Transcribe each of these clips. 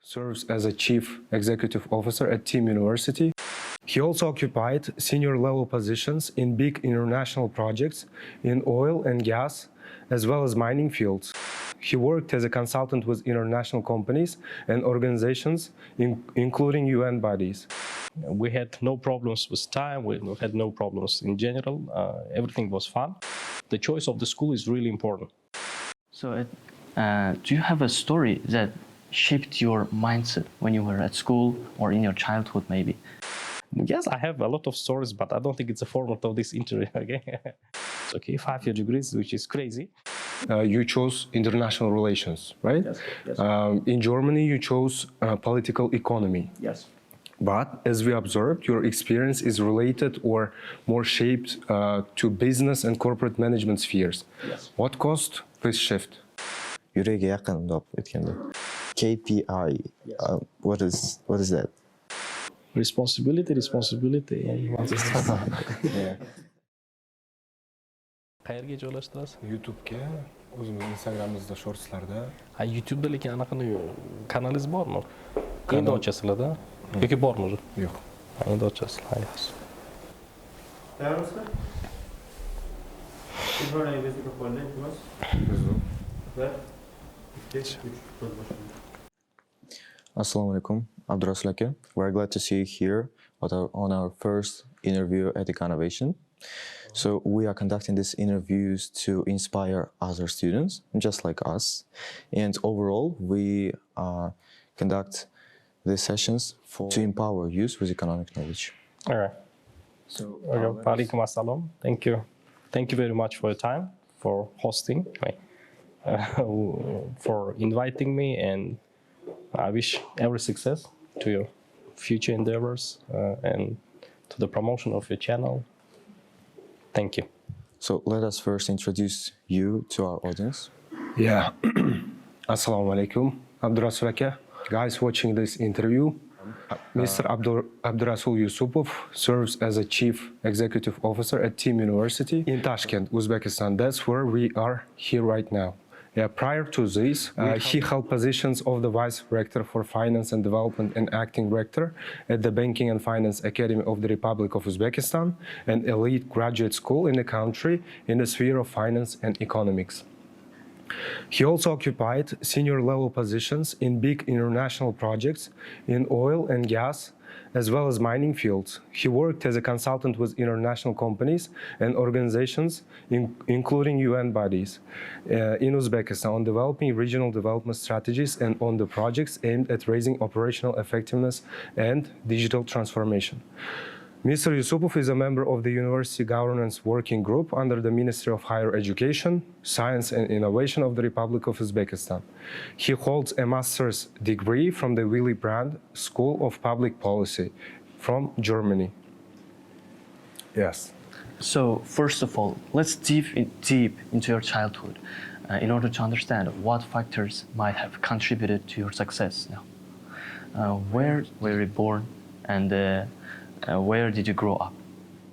serves as a chief executive officer at Team University. He also occupied senior-level positions in big international projects in oil and gas, as well as mining fields. He worked as a consultant with international companies and organizations, including UN bodies. We had no problems with time, we had no problems in general, everything was fun. The choice of the school is really important. So do you have a story that shaped your mindset when you were at school or in your childhood maybe? Yes, I have a lot of stories, but I don't think it's a format of this interview, okay? It's okay, 5-year degrees, which is crazy. You chose international relations, right? Yes, yes. In Germany, you chose political economy. Yes. But as we observed, your experience is related or more shaped to business and corporate management spheres. Yes. What caused this shift? Yuragi yaqin deb aytganda. KPI. Yes. What is that? Responsibility. Yeah. Qayerga joylashtirasiz? YouTube'ga, o'zimiz Instagram'imizda shortslarda. Ha, YouTube'da lekin anaqanday kanalingiz bormi? Endi ochasizlar-da. Yoki bormi? Yo'q. Endi ochasizlar. Tayyormisizlar? Mikrofoningizni qo'llang, iltimos. Va 2 3 Assalamu alaikum, Abdurasul aka. We're glad to see you here on our first interview at Econovation. So we are conducting these interviews to inspire other students, just like us. And overall, we conduct these sessions to empower youth with economic knowledge. All right. So, Alaikum assalam. Thank you. Thank you very much for your time, for hosting, for inviting me, and I wish every success to your future endeavors and to the promotion of your channel. Thank you. So let us first introduce you to our audience. yeah. Assalamu alaikum, Abdurasul aka. Guys watching this interview, Mr. Abdurasul Yusupov serves as a chief executive officer at Team University in Tashkent, Uzbekistan. That's where we are here right now. Yeah, prior to this, he held positions of the Vice Rector for Finance and Development and Acting Rector at the Banking and Finance Academy of the Republic of Uzbekistan, an elite graduate school in the country in the sphere of finance and economics. He also occupied senior-level positions in big international projects in oil and gas, as well as mining fields. He worked as a consultant with international companies and organizations, including UN bodies, in Uzbekistan on developing regional development strategies and on the projects aimed at raising operational effectiveness and digital transformation. Mr. Yusupov is a member of the University Governance Working Group under the Ministry of Higher Education, Science and Innovation of the Republic of Uzbekistan. He holds a master's degree from the Willy Brandt School of Public Policy from Germany. Yes. So first of all, let's dive deep into your childhood in order to understand what factors might have contributed to your success now. Where were you born, and where did you grow up?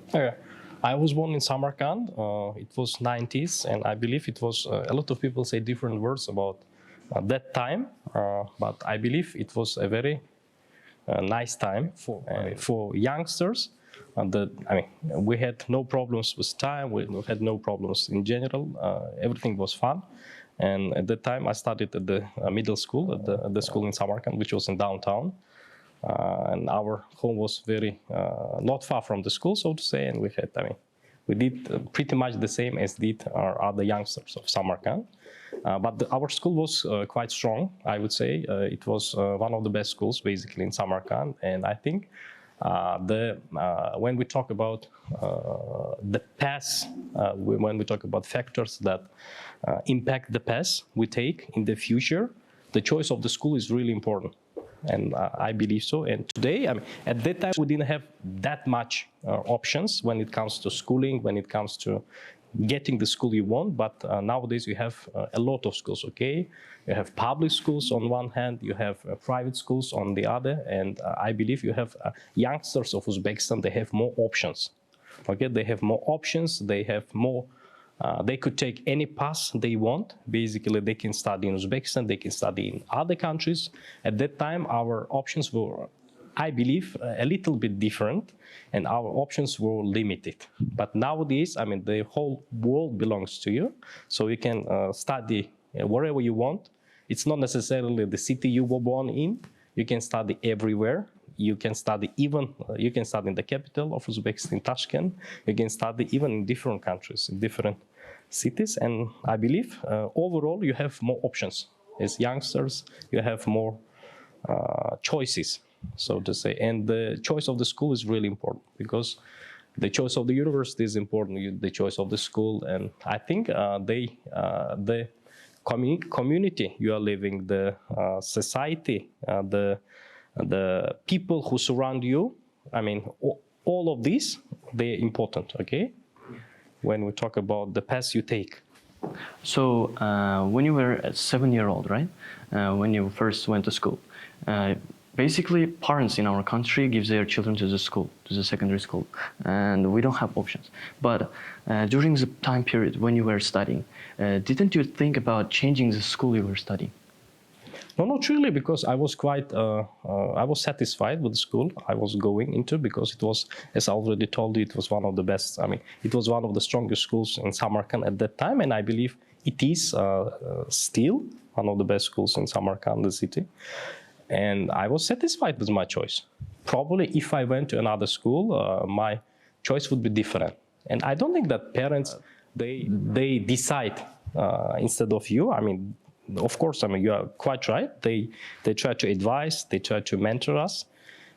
Okay. I was born in Samarkand. It was 90s, and I believe it was, a lot of people say different words about that time, but I believe it was a very nice time for youngsters. We had no problems with time, we had no problems in general, everything was fun. And at that time I studied at the middle school, at the school in Samarkand, which was in downtown. And our home was very not far from the school, so to say, and we did pretty much the same as did our other youngsters of Samarkand. But our school was quite strong, I would say. It was one of the best schools, basically, in Samarkand. And I think when we talk about the past, when we talk about factors that impact the past we take in the future, the choice of the school is really important. And I believe so. And today, at that time, we didn't have that much options when it comes to schooling, when it comes to getting the school you want. But nowadays, you have a lot of schools, okay? You have public schools on one hand, you have private schools on the other. And I believe you have youngsters of Uzbekistan, they have more options, okay? They have more options, they have more They could take any path they want. Basically, they can study in Uzbekistan, they can study in other countries. At that time, our options were, I believe, a little bit different, and our options were limited. But nowadays, I mean, the whole world belongs to you, so you can study wherever you want. It's not necessarily the city you were born in. You can study everywhere. You can study even, you can study in the capital of Uzbekistan, Tashkent. You can study even in different countries, in different cities. And I believe overall you have more options. As youngsters, you have more choices, so to say. And the choice of the school is really important, because the choice of the university is important, the choice of the school. And I think the community you are living, the society, the people who surround you, I mean, all of these, they're important, okay? When we talk about the path you take. So when you were a 7-year-old, right? When you first went to school, basically parents in our country give their children to the school, to the secondary school, and we don't have options. But during the time period when you were studying, didn't you think about changing the school you were studying? No, not really, because I was quite, I was satisfied with the school I was going into, because it was, as I already told you, it was one of the best, I mean, it was one of the strongest schools in Samarkand at that time, and I believe it is still one of the best schools in Samarkand, the city. And I was satisfied with my choice. Probably if I went to another school, my choice would be different. And I don't think that parents, they decide instead of you. I mean, of course, I mean, you are quite right. They try to advise, they try to mentor us.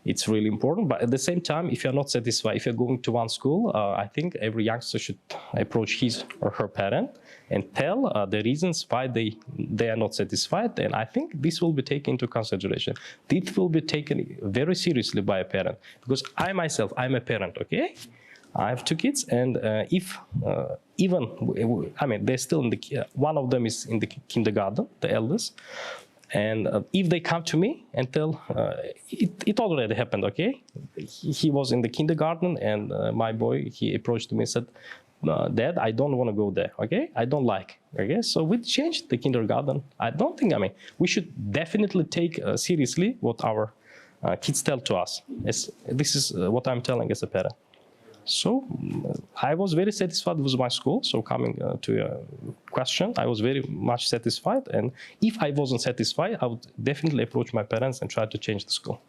It's really important. But at the same time, if you're not satisfied, if you're going to one school, I think every youngster should approach his or her parent and tell the reasons why they are not satisfied. And I think this will be taken into consideration. It will be taken very seriously by a parent. Because I myself, I'm a parent, okay? I have 2 kids, and if even, I mean, they're still in the, one of them is in the kindergarten, the eldest, and if they come to me and tell, it already happened, okay? He was in the kindergarten, and my boy, he approached me and said, Dad, I don't want to go there, okay? I don't like, okay? So we changed the kindergarten. I don't think, I mean, we should definitely take seriously what our kids tell to us. This is what I'm telling as a parent. So I was very satisfied with my school. So coming to your question, I was very much satisfied. And if I wasn't satisfied, I would definitely approach my parents and try to change the school.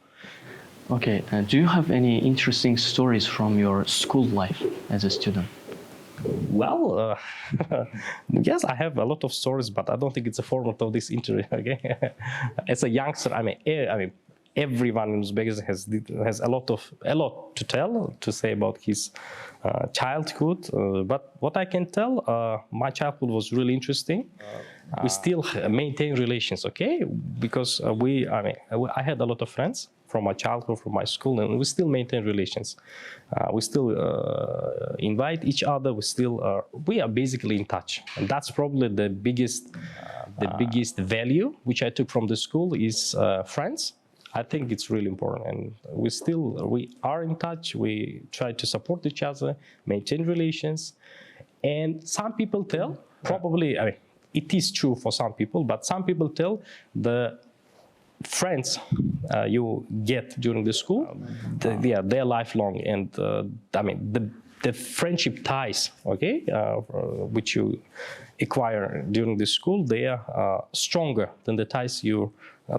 Okay, do you have any interesting stories from your school life as a student? Well, yes, I have a lot of stories, but I don't think it's a format of this interview, okay? As a youngster, I mean, everyone in Uzbekistan has a lot to tell, to say about his childhood. But what I can tell, my childhood was really interesting. We still maintain relations, okay? Because I had a lot of friends from my childhood, from my school, and we still maintain relations. We still invite each other. We are basically in touch, and that's probably the biggest value which I took from the school is friends. I think it's really important, and we are in touch. We try to support each other, maintain relations, and some people tell, probably, I mean, it is true for some people, but some people tell the friends you get during the school, they're lifelong, and I mean the friendship ties, okay, which you acquire during the school, they are stronger than the ties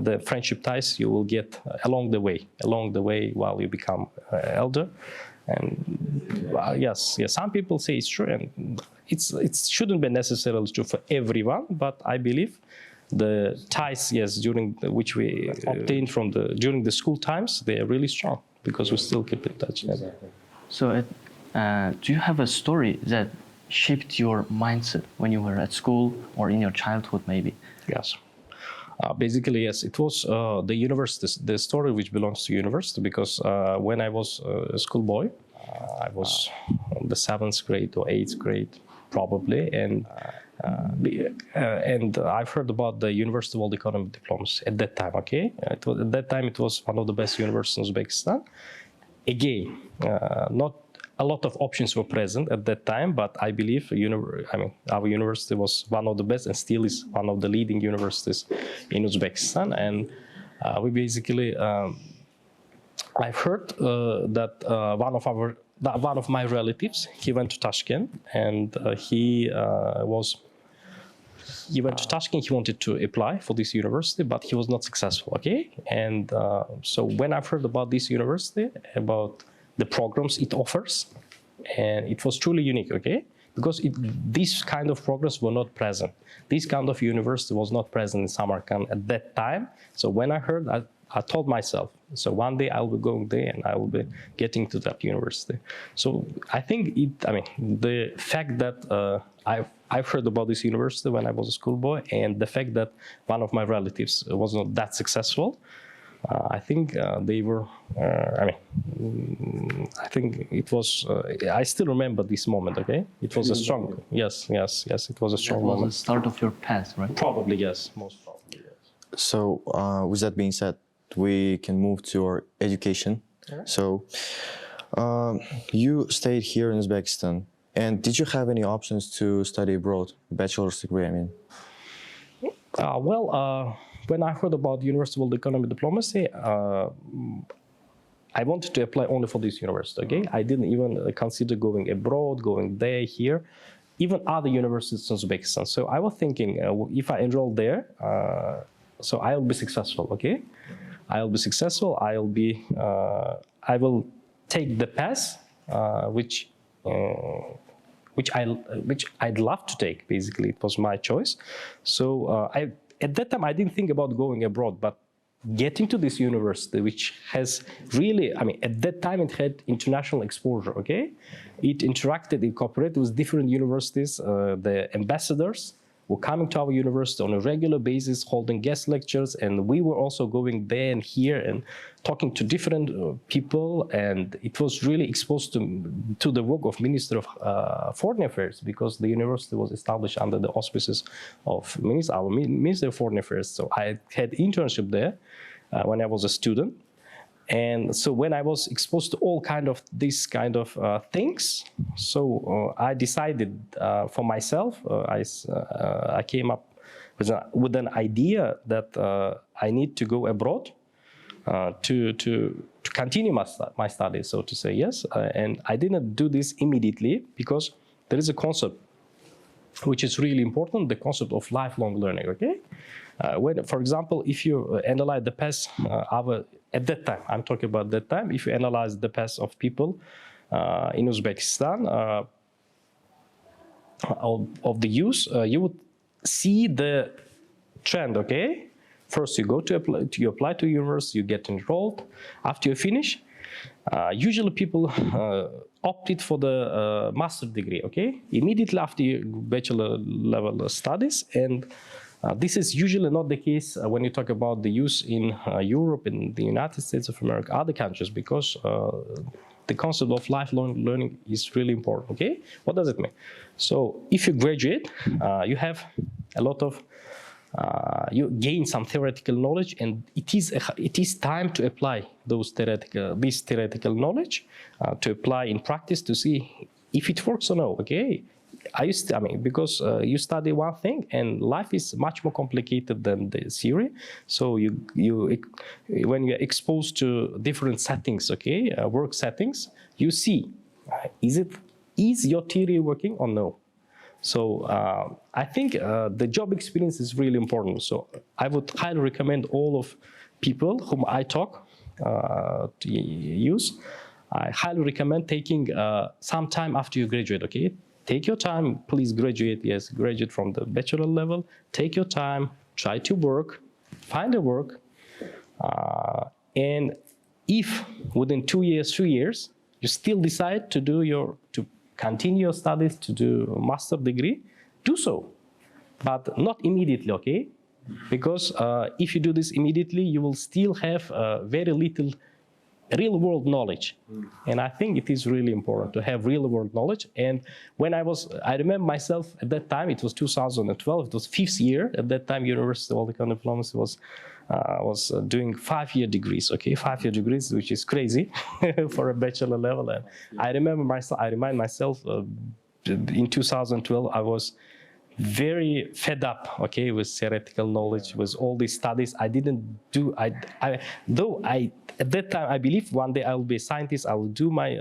the friendship ties you will get along the way while you become elder. And yes, some people say it's true, and it shouldn't be necessarily true for everyone, but I believe the ties, yes, which we obtained during the school times, they are really strong because we still keep in touch. Exactly. So, do you have a story that shaped your mindset when you were at school or in your childhood, maybe? Yes. Basically, yes, it was the university, the story which belongs to university, because when I was a schoolboy, I was in the 7th grade or 8th grade, probably, and I've heard about the University World Economic Diplomas at that time, okay? At that time, it was one of the best universities in Uzbekistan. Again, not a lot of options were present at that time, but I believe our university was one of the best and still is one of the leading universities in Uzbekistan. And we basically, I've heard that one of my relatives, he went to Tashkent, and he went to Tashkent. He wanted to apply for this university, but he was not successful. Okay, and so when I've heard about this university, about the programs it offers, and it was truly unique. Okay, because these kind of programs were not present. This kind of university was not present in Samarkand at that time. So when I heard, I told myself, so one day I'll be going there and I will be getting to that university. So I think the fact that I've heard about this university when I was a schoolboy, and the fact that one of my relatives was not that successful, I think they were, I think it was, I still remember this moment, okay? It was a strong, yes, it was a strong moment. That was the start of your path, right? Probably, yes, most probably, yes. So with that being said, we can move to our education. Right. So you stayed here in Uzbekistan, and did you have any options to study abroad, bachelor's degree, I mean? When I heard about University of Economic Diplomacy, I wanted to apply only for this university, okay? I didn't even consider going abroad, going there, here, even other universities in Uzbekistan. So I was thinking, if I enroll there, so I'll be successful, okay? I'll be successful, I will take the path, which I'd love to take, basically. It was my choice. So at that time, I didn't think about going abroad, but getting to this university, which has really, at that time, it had international exposure, okay? It interacted, it cooperated with different universities. The ambassadors were coming to our university on a regular basis, holding guest lectures, and we were also going there and here and talking to different people, and it was really exposed to the work of Minister of Foreign Affairs, because the university was established under the auspices of our Minister of Foreign Affairs. So I had internship there when I was a student. And so when I was exposed to all these kind of things, so I decided for myself, I came up with an idea that I need to go abroad to continue my studies, so to say, yes. And I didn't do this immediately because there is a concept which is really important, the concept of lifelong learning, okay? For example, if you analyze the past at that time, I'm talking about that time, if you analyze the past of people in Uzbekistan, of the youth, you would see the trend, okay? First, you go you apply to university, you get enrolled. After you finish, usually people opted for the master's degree, okay? Immediately after your bachelor level studies, and this is usually not the case when you talk about the youth in Europe, in the United States of America, other countries, because the concept of lifelong learning is really important, okay? What does it mean? So if you graduate, you have a lot of, you gain some theoretical knowledge, and it is time to apply this theoretical knowledge, to apply in practice to see if it works or no, okay? Because you study one thing, and life is much more complicated than the theory. So when you're exposed to different settings, okay, work settings, you see, is your theory working or no? So I think the job experience is really important. So I would highly recommend all of people whom I talk to use. I highly recommend taking some time after you graduate, okay? Take your time, please graduate, yes, graduate from the bachelor level. Take your time, try to work, find a work. And if within 2 years, 3 years, you still decide to continue your studies, to do a master's degree, do so, but not immediately, okay? Because if you do this immediately, you will still have very little real-world knowledge. And I think it is really important to have real-world knowledge. And when I remember myself at that time, it was 2012, it was 5th year. At that time, University of Economic Diplomacy was was doing 5-year degrees, okay, 5-year degrees, which is crazy for a bachelor level. And I remind myself in 2012, I was very fed up, okay, with theoretical knowledge, with all these studies. I didn't do, though at that time, I believe one day I will be a scientist, I will do my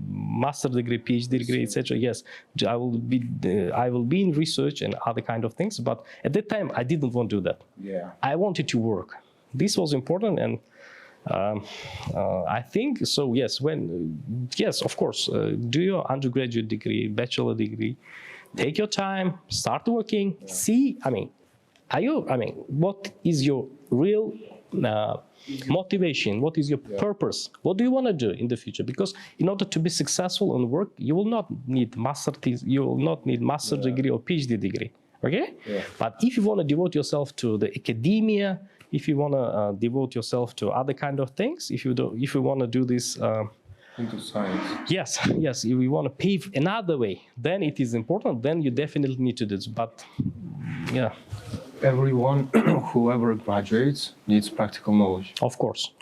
master degree, PhD degree, etc. Yes, I will be in research and other kind of things. But at that time, I didn't want to do that. Yeah. I wanted to work. This was important, and I think so. Yes, yes, of course, do your undergraduate degree, bachelor degree. Take your time, start working, see, what is your real motivation? What is your purpose? What do you want to do in the future? Because in order to be successful in work, you will not need master degree or PhD degree, okay? Yeah. But if you want to devote yourself to the academia, if you want to devote yourself to other kind of things, if you want to do this into science. Yes, if you want to pave another way, then it is important, then you definitely need to do this. But yeah. Everyone, whoever graduates, needs practical knowledge. Of course.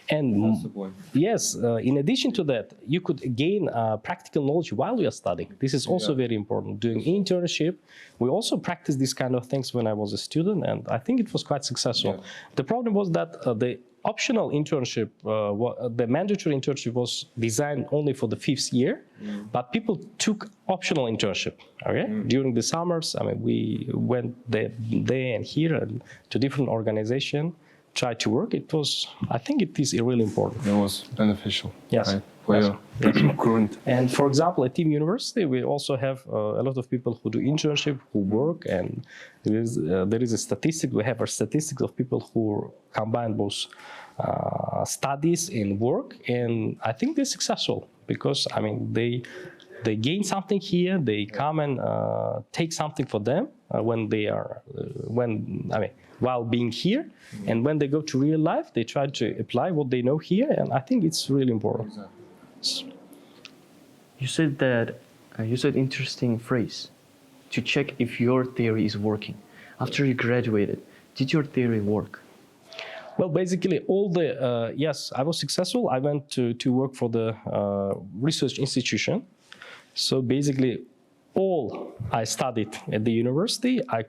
And that's the point. Yes, in addition to that, you could gain practical knowledge while you are studying. This is also very important. Doing internship, we also practiced these kind of things when I was a student, and I think it was quite successful. Yeah. The problem was that the optional internship, the mandatory internship was designed only for the 5th year, but people took optional internship, okay? During the summers, we went there and here and to different organizations, tried to work. I think it is really important. It was beneficial. Yes. Right? For your current. And for example, at Team University, we also have a lot of people who do internship, who work, and there is a statistic. We have a statistics of people who combine both studies and work, and I think they're successful because they gain something here. They come and take something for them when they are while being here, and when they go to real life, they try to apply what they know here, and I think it's really important. Exactly. You said that you said interesting phrase to check if your theory is working. After you graduated, did your theory work? Well, basically, yes, I was successful. I went to work for the research institution. So basically, all I studied at the university, I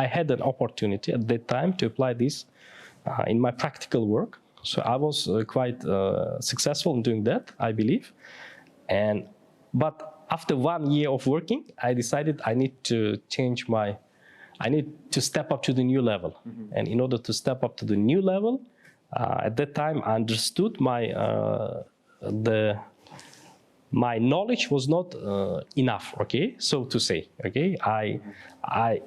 had an opportunity at that time to apply this in my practical work. So I was quite successful in doing that, I believe. But after 1 year of working, I decided I need to step up to the new level. And in order to step up to the new level, at that time I understood my knowledge was not enough, okay, so to say, okay. I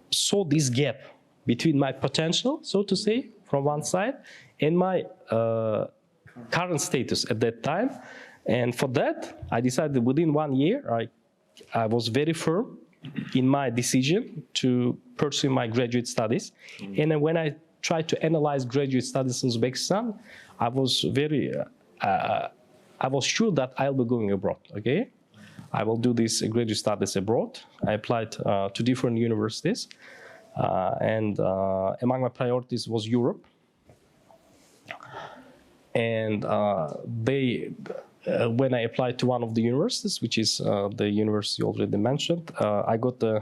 saw this gap between my potential, so to say, from one side, and my current status at that time. And for that, I decided within 1 year, I was very firm in my decision to pursue my graduate studies. And then when I tried to analyze graduate studies in Uzbekistan, I was sure that I'll be going abroad, okay? I will do these graduate studies abroad. I applied to different universities. And among my priorities was Europe. And when I applied to one of the universities, which is the university already mentioned, I got a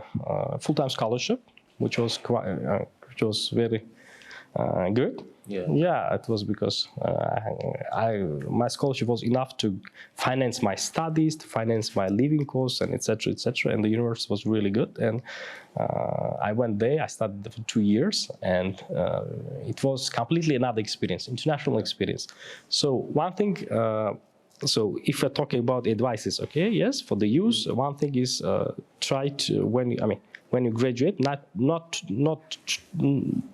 full-time scholarship, which was very good. Yeah, it was because my scholarship was enough to finance my studies, to finance my living costs, and etc., etc. And the university was really good. And I went there. I studied there for 2 years, and it was completely another experience, international experience. So one thing. So if we're talking about advices, okay, yes, for the youth, one thing is try to when you graduate,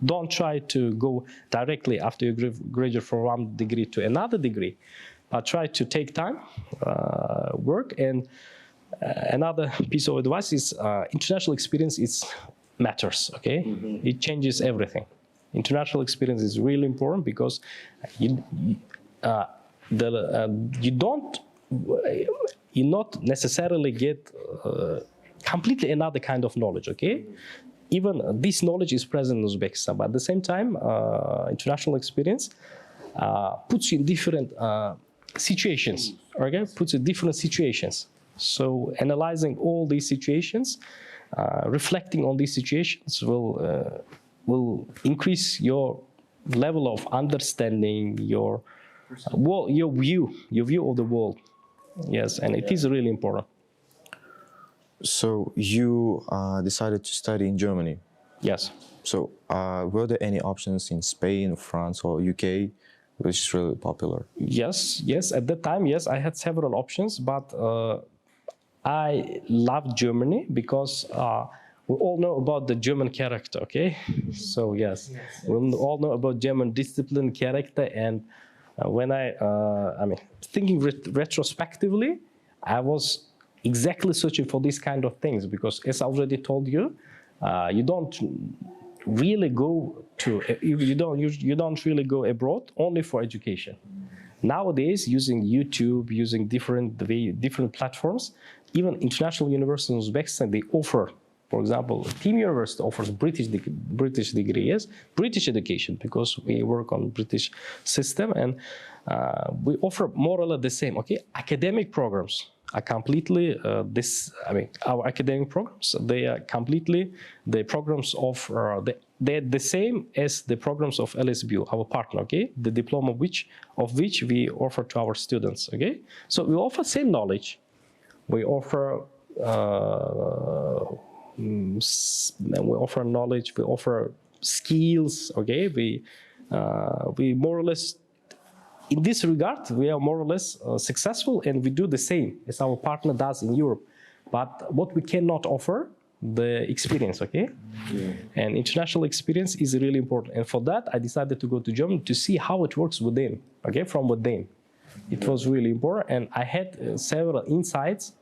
don't try to go directly after you graduate from one degree to another degree, but try to take time, work. And another piece of advice is international experience matters, okay? It changes everything. International experience is really important because you not necessarily get completely another kind of knowledge, okay? even this knowledge is present in Uzbekistan, but at the same time, international experience puts you in different situations, okay? Puts you in different situations. So analyzing all these situations, reflecting on these situations will increase your level of understanding, your view of the world. Yes, and it is really important. So you decided to study in Germany. Yes. So were there any options in Spain, France, or UK, which is really popular? Yes. At that time, yes, I had several options, but I loved Germany because we all know about the German character, okay? So yes, we all know about German discipline, character, and when I mean, thinking retrospectively, I was exactly searching for these kind of things because, as I already told you, you don't really go to you don't really go abroad only for education. Nowadays, using YouTube, using different platforms, even international universities in Uzbekistan, they offer, for example, Team University offers British degree, yes, British education, because we work on British system, and we offer more or less the same. Okay, academic programs are completely our academic programs, they are completely the programs of they're the same as the programs of LSBU, our partner. Okay, the diploma of which we offer to our students. Okay, so we offer same knowledge. We offer knowledge, we offer skills, okay? We more or less, in this regard, we are more or less successful, and we do the same as our partner does in Europe. But what we cannot offer, the experience, okay? Yeah. And international experience is really important. And for that, I decided to go to Germany to see how it works within, okay? From within. It was really important, and I had several insights,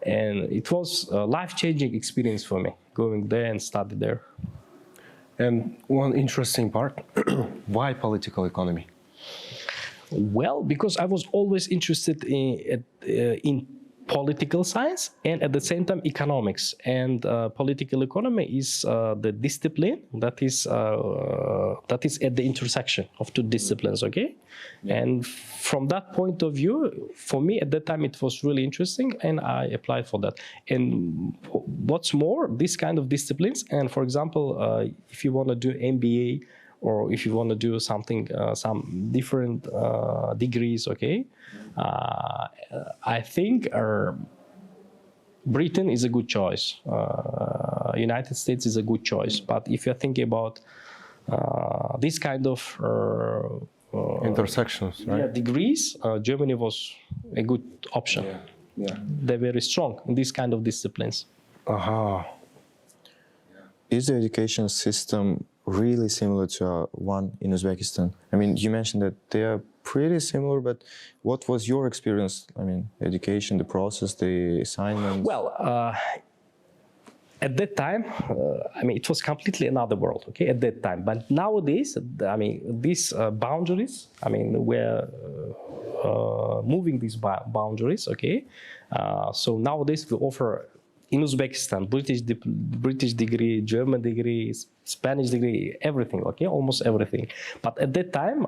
and it was a life-changing experience for me, going there and study there. And one interesting part, why political economy? Well, because I was always interested in political science and at the same time economics. And political economy is the discipline that is at the intersection of two disciplines, okay? Yeah. And from that point of view, for me at that time it was really interesting, and I applied for that. And what's more, this kind of disciplines, and for example, if you want to do MBA, or if you want to do something, some different degrees, okay? I think Britain is a good choice. United States is a good choice. But if you're thinking about this kind of intersections, right? Yeah, degrees, Germany was a good option. Yeah. Yeah. They're very strong in these kind of disciplines. Is the education system really similar to one in Uzbekistan? I mean, you mentioned that they are pretty similar, but what was your experience? I mean, education, the process, the assignments? Well, at that time, I mean, it was completely another world, okay, at that time. But nowadays, I mean, these boundaries, I mean, we're moving these boundaries, okay? So nowadays we offer in Uzbekistan, British degree, German degree, Spanish degree, everything, okay, almost everything. But at that time,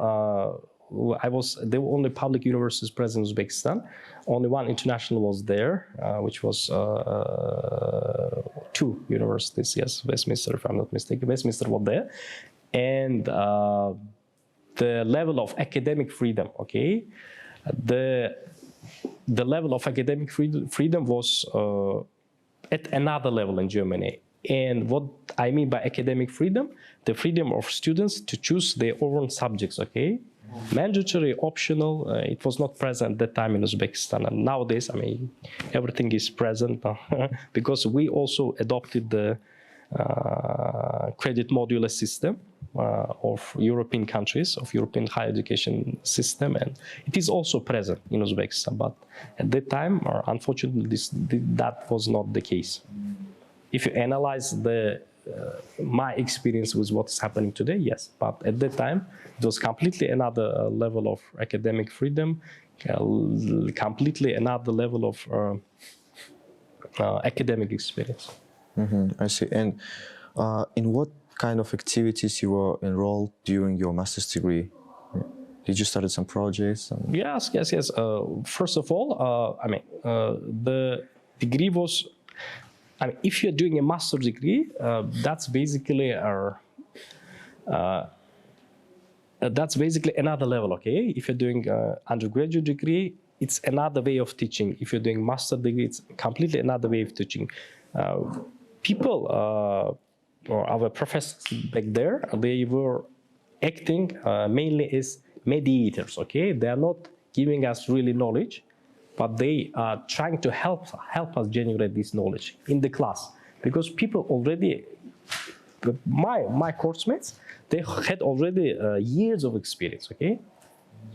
there were only public universities present in Uzbekistan. Only one international was there, which was two universities, yes, Westminster, if I'm not mistaken. Westminster was there. And the level of academic freedom, okay, the level of academic freedom was at another level in Germany. And what I mean by academic freedom, the freedom of students to choose their own subjects, okay? Mandatory, optional, it was not present at that time in Uzbekistan. And nowadays, I mean, everything is present because we also adopted the credit modular system of European countries, of European higher education system, and it is also present in Uzbekistan. But at that time, unfortunately, that was not the case. If you analyze my experience with what's happening today, yes. But at that time, it was completely another level of academic freedom, completely another level of academic experience. I see. And In what kind of activities you were enrolled during your master's degree? Did you start some projects? Yes. First of all, the degree was. If you're doing a master's degree, that's basically another level. Okay, if you're doing undergraduate degree, it's another way of teaching. If you're doing master degree, it's completely another way of teaching. People, or our professors back there, they were acting mainly as mediators. Okay, they are not giving us really knowledge, but they are trying to help us generate this knowledge in the class, because people already, my course mates, they had already years of experience. Okay,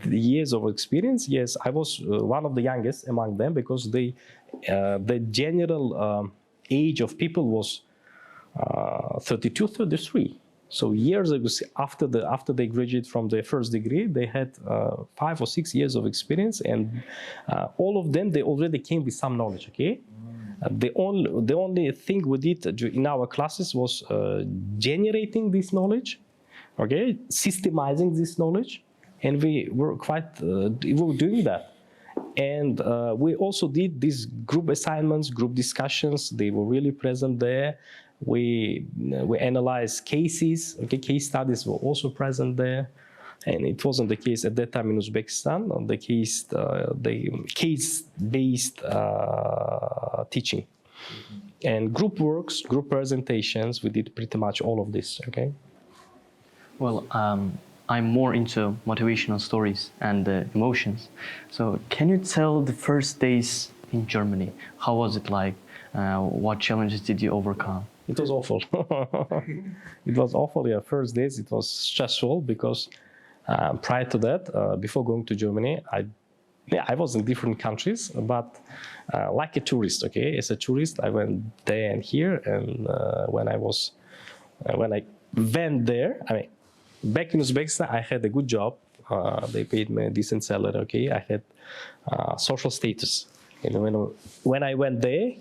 years of experience. Yes, I was one of the youngest among them, because the general age of people was 32, 33. So years ago, after they graduated from their first degree, they had 5 or 6 years of experience, and all of them, they already came with some knowledge. Okay, the only thing we did in our classes was generating this knowledge, okay, systemizing this knowledge, and we were doing that. And we also did these group assignments, group discussions. They were really present there. We analyzed cases. Okay, case studies were also present there, and it wasn't the case at that time in Uzbekistan. The case-based teaching, and group works, group presentations. We did pretty much all of this. Okay. Well, I'm more into motivational stories and emotions. So, can you tell the first days in Germany? How was it like? What challenges did you overcome? It was awful. It was awful. Yeah, first days it was stressful, because prior to that, before going to Germany, I was in different countries, but like a tourist. Okay, as a tourist, I went there and here, and when I went there, back in Uzbekistan, I had a good job. They paid me a decent salary. Okay, I had social status. And when I went there,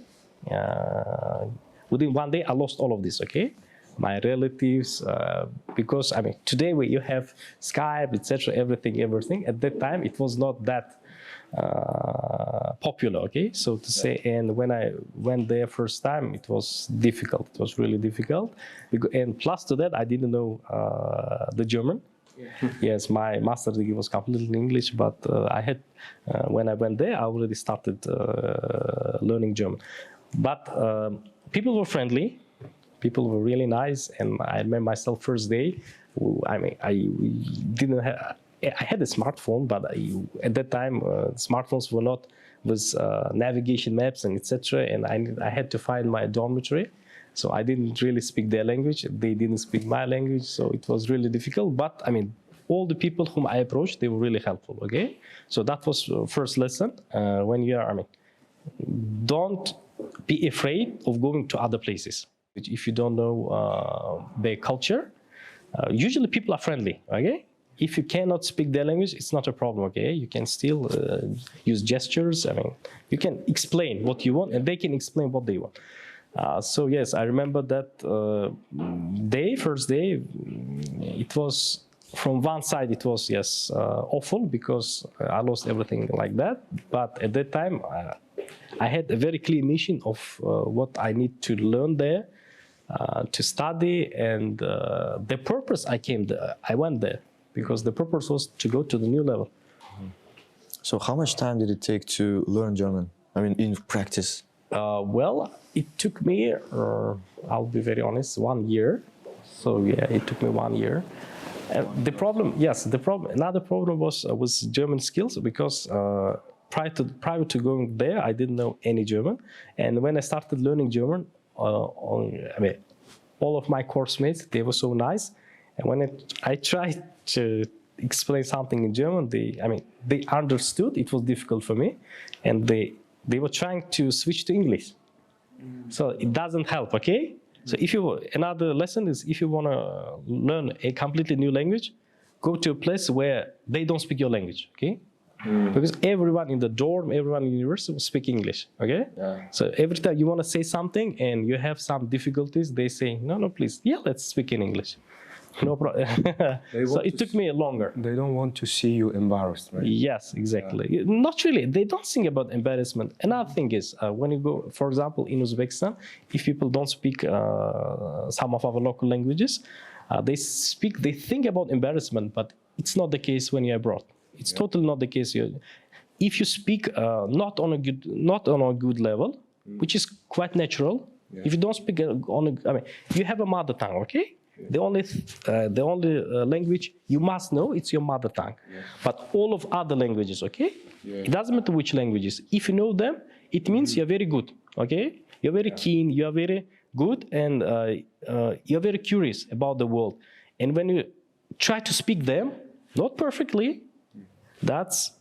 within one day, I lost all of this. Okay, my relatives, because today where you have Skype, etc., everything. At that time, it was not that popular. Okay, so to say. And when I went there first time, it was difficult. It was really difficult. And plus to that, I didn't know the German. Yes, my master's degree was completely in English, but I had when I went there, I already started learning German. But people were friendly, people were really nice, and I remember myself first day. I didn't have. I had a smartphone, but at that time, smartphones were not with navigation maps and etc. And I had to find my dormitory. So I didn't really speak their language. They didn't speak my language. So it was really difficult. But all the people whom I approached, they were really helpful. Okay. So that was first lesson. When you are, don't be afraid of going to other places. If you don't know their culture, usually people are friendly. Okay. If you cannot speak their language, it's not a problem. Okay. You can still use gestures. You can explain what you want, and they can explain what they want. So yes, I remember that first day, it was, from one side, it was, yes, awful, because I lost everything like that. But at that time, I had a very clear mission of what I need to learn there, to study, and the purpose I went there, because the purpose was to go to the new level. So how much time did it take to learn German? In practice? Well, it took me, I'll be very honest, 1 year. So yeah, it took me 1 year. Another problem was German skills, because prior to going there, I didn't know any German. And when I started learning German, all of my course mates, they were so nice. And when I tried to explain something in German, they understood. It was difficult for me, and they were trying to switch to English. So it doesn't help, okay? So another lesson is, if you want to learn a completely new language, go to a place where they don't speak your language, okay? Because everyone in the dorm, everyone in the university will speak English, okay? Yeah. So every time you want to say something and you have some difficulties, they say, no, please, yeah, let's speak in English. No problem. So want it to took me longer. They don't want to see you embarrassed, right? Yes, exactly. Not really. They don't think about embarrassment. Another thing is, when you go, for example, in Uzbekistan, if people don't speak some of our local languages, they think about embarrassment, but it's not the case when you're abroad. It's totally not the case here. If you speak not on a good level, which is quite natural. If you don't speak you have a mother tongue, okay? The only language you must know, it's your mother tongue. But all of other languages, okay? It doesn't matter which languages. If you know them, it means you're very good, okay? You're very keen, you're very good, and you're very curious about the world. And when you try to speak them, not perfectly, that's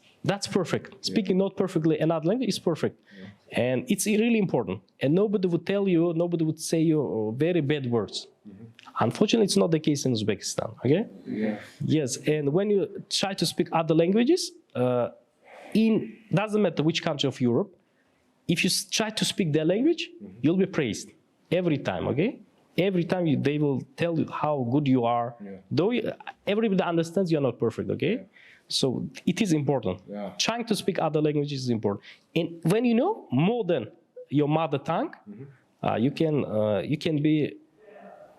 perfect. Speaking not perfectly another language is perfect. And it's really important. And nobody would say you very bad words. Unfortunately, it's not the case in Uzbekistan, okay? Yeah. Yes, and when you try to speak other languages, doesn't matter which country of Europe, if you try to speak their language, you'll be praised every time, okay? Every time they will tell you how good you are. Though everybody understands you're not perfect, okay? So it is important. Trying to speak other languages is important. And when you know more than your mother tongue,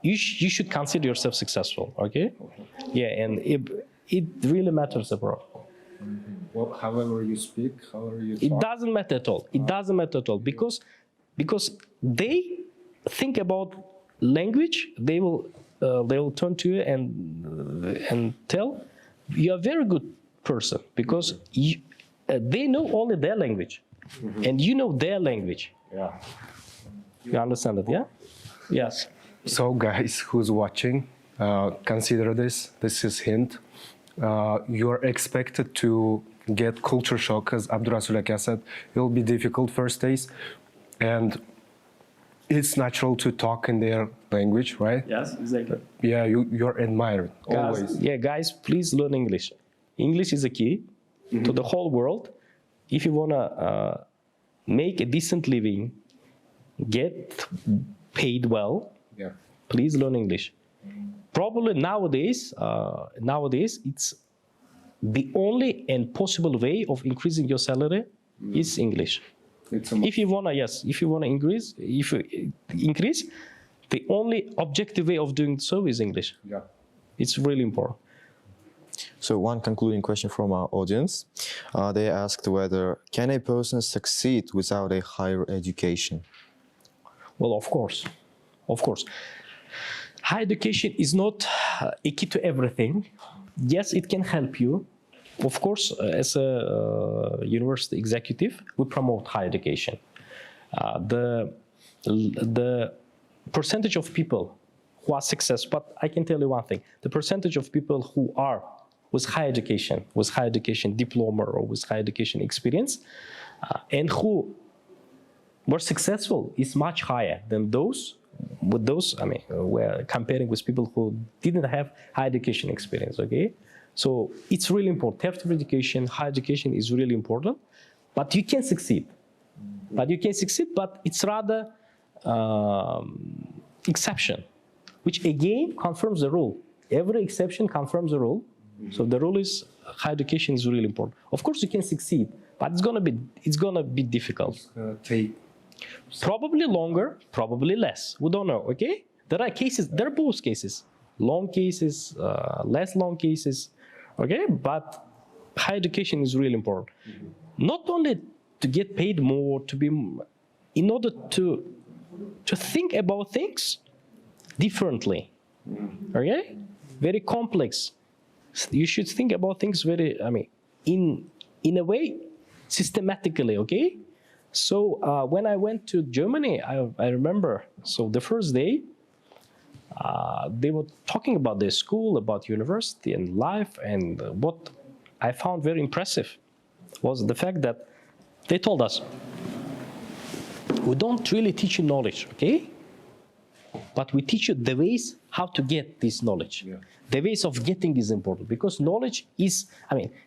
you should consider yourself successful, okay? Yeah, and it really matters abroad. Well, however you speak, however you talk. It doesn't matter at all. It doesn't matter at all because they think about language. They will turn to you and tell you are a very good person because they know only their language, and you know their language. Yeah. You understand that? Yeah. Yes. So guys who's watching, consider this. This is hint. You're expected to get culture shock, as Abdurasul said. It will be difficult first days, and it's natural to talk in their language, right? Yes, exactly. Yeah, you're admired always. Guys, please learn English. English is a key to the whole world. If you wanna make a decent living, get paid well, please learn English. Probably nowadays, it's the only and possible way of increasing your salary is English. If you wanna increase, the only objective way of doing so is English. Yeah. It's really important. So one concluding question from our audience. They asked whether can a person succeed without a higher education? Well, of course. Higher education is not a key to everything. Yes, it can help you. Of course, as a university executive, we promote higher education. The percentage of people who are successful, but I can tell you one thing, the percentage of people who are with higher education diploma or with higher education experience, and who were successful is much higher than those. We're comparing with people who didn't have higher education experience, okay? So it's really important. Tertiary education, higher education is really important, but you can succeed. But it's rather exception, which again confirms the rule. Every exception confirms the rule. So the rule is higher education is really important. Of course, you can succeed, but it's gonna be difficult. Take Probably longer, probably less. We don't know. Okay, there are both cases, long cases, less long cases. Okay, but higher education is really important. Not only to get paid more, in order to think about things differently. Okay, very complex. You should think about things in a way, systematically. Okay. So when I went to Germany, I remember. So the first day, they were talking about their school, about university and life, and what I found very impressive was the fact that they told us, we don't really teach you knowledge, okay? but we teach you the ways how to get this knowledge. Yeah. The ways of getting is important because knowledge is,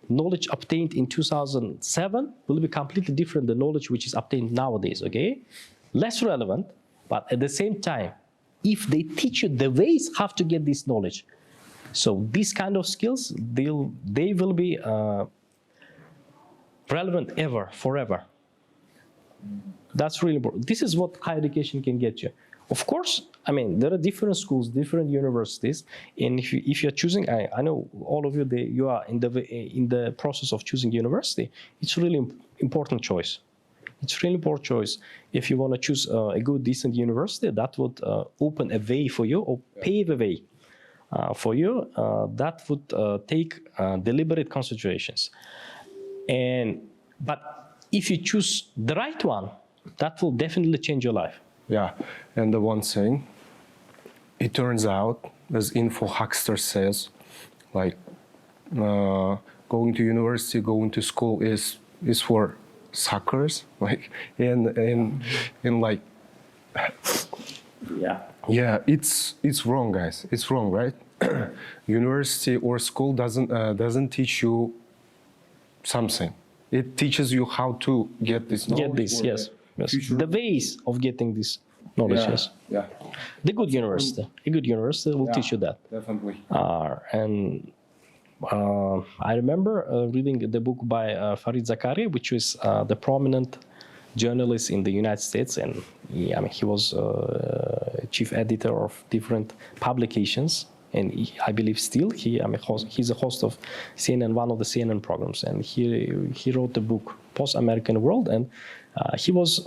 knowledge obtained in 2007 will be completely different than knowledge which is obtained nowadays, okay? Less relevant, but at the same time, if they teach you the ways how to get this knowledge, so these kind of skills, they will be relevant forever. That's really important. This is what higher education can get you. Of course, there are different schools, different universities, and if you're choosing, I know all of you, you are in the process of choosing university. It's really important choice. It's really important choice. If you want to choose a good, decent university, that would open a way for you or pave a way for you. That would take deliberate considerations. But if you choose the right one, that will definitely change your life. Yeah, and the one thing, it turns out, as info huckster says, like going to university, going to school is for suckers, like and like yeah, it's wrong, guys. It's wrong, right? University or school doesn't teach you something. It teaches you how to get this knowledge. Get this, yes. The ways of getting this knowledge, yes. Yeah. A good university will teach you that. Definitely. I remember reading the book by Farid Zakari, which is the prominent journalist in the United States, and he was chief editor of different publications, and I believe still he's a host of CNN, one of the CNN programs, and he wrote the book Post-American World, and he was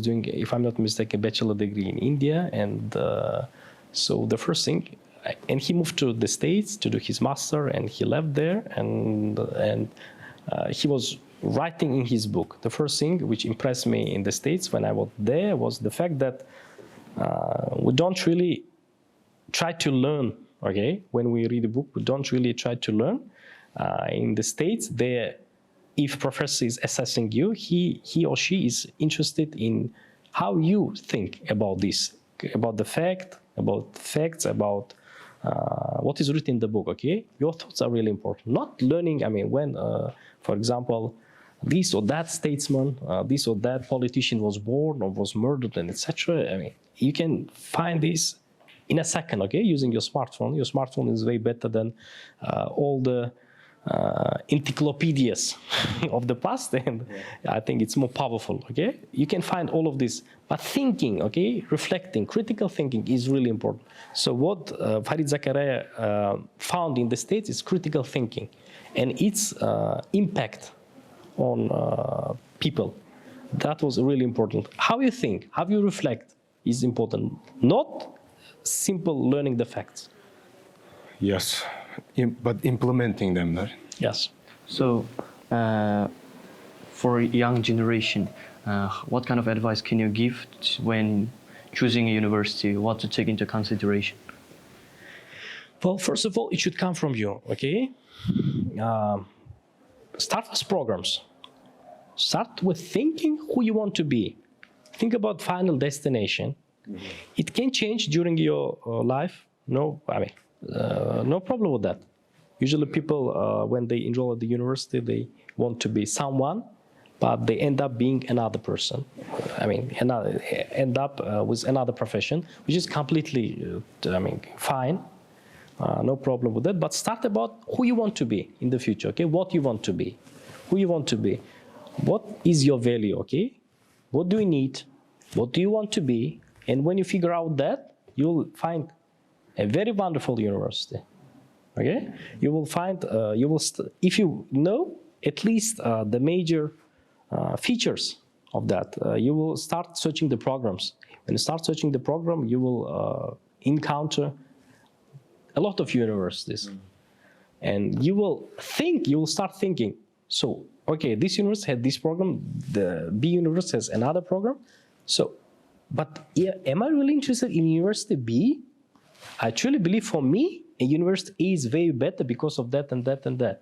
doing, if I'm not mistaken, a bachelor degree in India, and so the first thing, and he moved to the States to do his master, and he left there, and he was writing in his book. The first thing which impressed me in the States when I was there was the fact that we don't really try to learn, okay? When we read a book, we don't really try to learn. In the States, if professor is assessing you, he or she is interested in how you think about this, about the facts, about what is written in the book, okay? Your thoughts are really important. Not learning, when, for example, this or that statesman, this or that politician was born or was murdered and etc. You can find this in a second, okay, using your smartphone. Your smartphone is way better than all the encyclopedias of the past, and I think it's more powerful, okay? You can find all of this, but thinking, okay, reflecting, critical thinking is really important. So what Farid Zakariya found in the States is critical thinking and its impact on people. That was really important. How you think, how you reflect is important, not simple learning the facts. Yes, but implementing them, right? Yes. So, for young generation, what kind of advice can you give when choosing a university? What to take into consideration? Well, first of all, it should come from you, okay? Start with programs. Start with thinking who you want to be. Think about final destination. Mm-hmm. It can change during your life. No problem with that. Usually people, when they enroll at the university, they want to be someone, but they end up being another person. End up with another profession, which is completely, fine. No problem with that. But start about who you want to be in the future, okay? What you want to be, who you want to be. What is your value, okay? What do you need? What do you want to be? And when you figure out that, you'll find a very wonderful university, okay? You will find, if you know at least the major features of that, you will start searching the programs. When you start searching the program, you will encounter a lot of universities. And you will start thinking, so, okay, this university had this program, the B university has another program. So, but am I really interested in University B? I truly believe for me, a University A is way better because of that and that and that.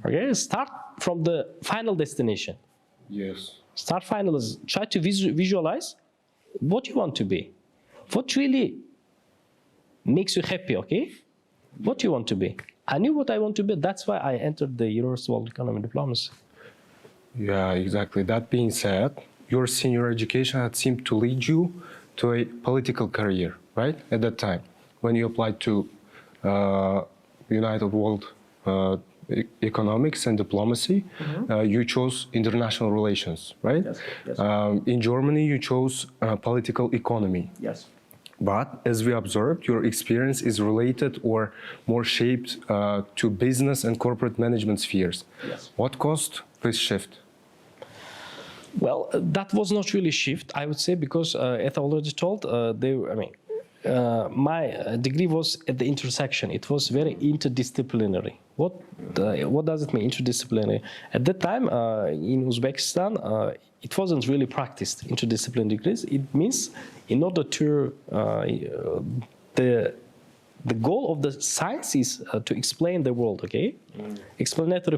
Okay, start from the final destination. Yes. Try to visualize what you want to be. What really makes you happy, okay? What do you want to be? I knew what I want to be. That's why I entered the University of World Economy Diplomacy. Yeah, exactly. That being said, your senior education had seemed to lead you to a political career, right? At that time, when you applied to United World Economics and Diplomacy, you chose international relations, right? Yes, yes. In Germany, you chose political economy. Yes. But as we observed, your experience is related or more shaped to business and corporate management spheres. Yes. What caused this shift? Well, that was not really shift, I would say, because as I already told, my degree was at the intersection. It was very interdisciplinary. What does it mean, interdisciplinary? At that time, in Uzbekistan, it wasn't really practiced, interdisciplinary degrees. It means in order to, the goal of the science is to explain the world, okay? Explanatory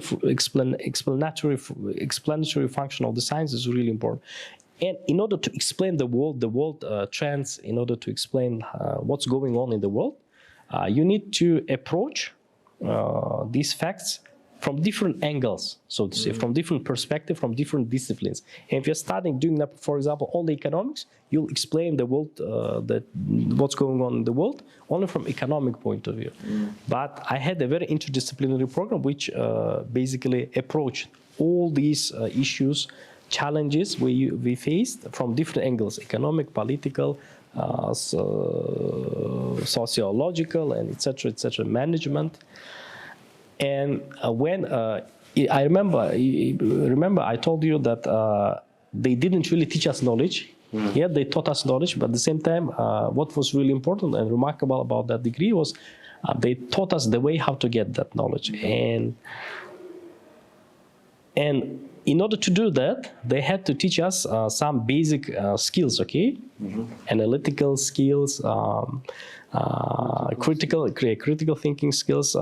function of the science is really important. And in order to explain the world trends, in order to explain what's going on in the world, you need to approach these facts from different angles, so to say, from different perspectives, from different disciplines. And if you're studying, doing that, for example, only economics, you'll explain the world, what's going on in the world, only from economic point of view. But I had a very interdisciplinary program which basically approached all these issues, challenges we faced from different angles: economic, political, sociological, and etc., management. And when I remember I told you that they didn't really teach us knowledge. Yeah, they taught us knowledge, but at the same time, what was really important and remarkable about that degree was they taught us the way how to get that knowledge. And in order to do that, they had to teach us some basic skills, okay? Analytical skills, critical thinking skills,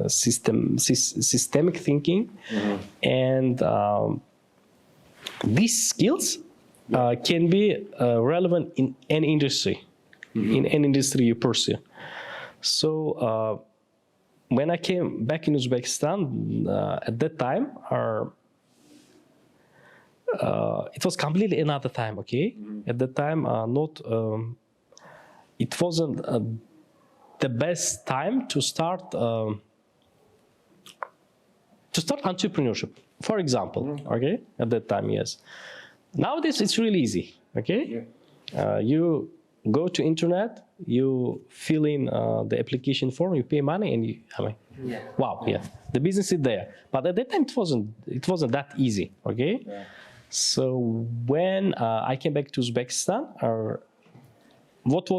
systemic thinking, and these skills can be relevant in any industry, in any industry you pursue. So when I came back in Uzbekistan, at that time, it was completely another time, okay? At that time, it wasn't the best time to start entrepreneurship, for example, okay? At that time, yes. Nowadays, it's really easy, okay? You go to internet, you fill in the application form, you pay money, and wow, yeah, the business is there. But at that time, it wasn't that easy, okay? So when I came back to Uzbekistan, what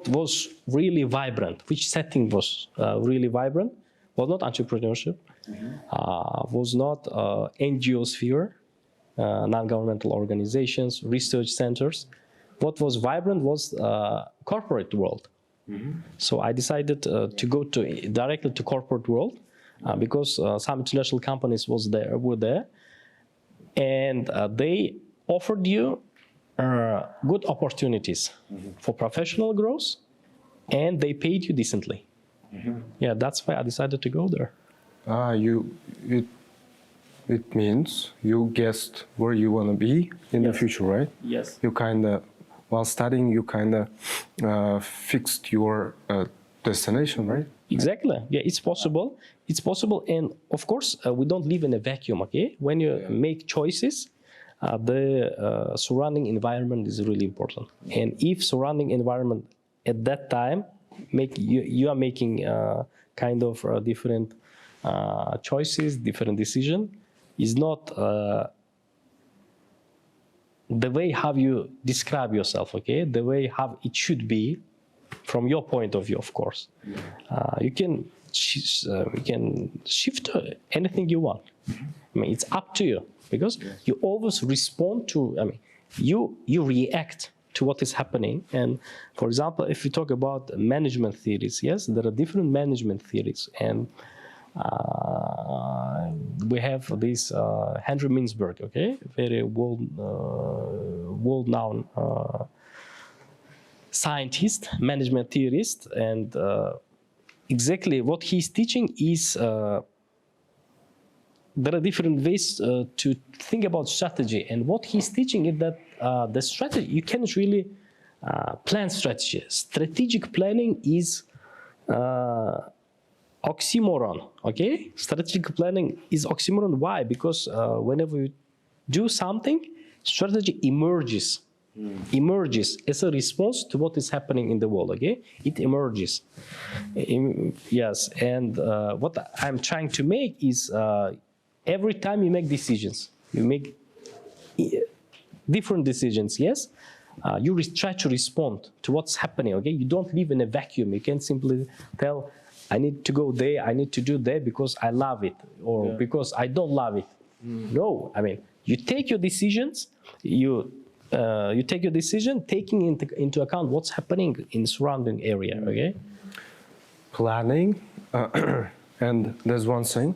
was really vibrant, which setting was really vibrant, was not entrepreneurship, was not NGO sphere, non-governmental organizations, research centers. What was vibrant was corporate world. So I decided to go directly to corporate world because some international companies were there, and they offered you good opportunities for professional growth, and they paid you decently. Yeah, that's why I decided to go there. It means you guessed where you want to be in the future, right? Yes. You while studying, you fixed your destination, right? Exactly. Yeah, it's possible. It's possible, and of course, we don't live in a vacuum. Okay, when you make choices, the surrounding environment is really important. And if surrounding environment at that time you are making kind of different choices, different decision, is not the way how you describe yourself, okay? The way how it should be from your point of view, of course. You can shift anything you want. I mean, it's up to you, because you always respond to, you react to what is happening. And for example, if you talk about management theories, yes, there are different management theories. And we have this Henry Mintzberg, okay, very world-known scientist, management theorist, and exactly what he's teaching is there are different ways to think about strategy, and what he's teaching is that the strategy, you cannot really plan strategy. Strategic planning is oxymoron, okay? Strategic planning is oxymoron. Why? Because whenever you do something, strategy emerges as a response to what is happening in the world, okay? It emerges. Yes, and what I'm trying to make is every time you make decisions, you make different decisions, yes? You try to respond to what's happening, okay? You don't live in a vacuum. You can't simply tell, I need to go there, I need to do that because I love it, or because I don't love it. No, I mean, you take your decisions, you take your decision taking into account what's happening in the surrounding area, okay? Planning, and there's one thing,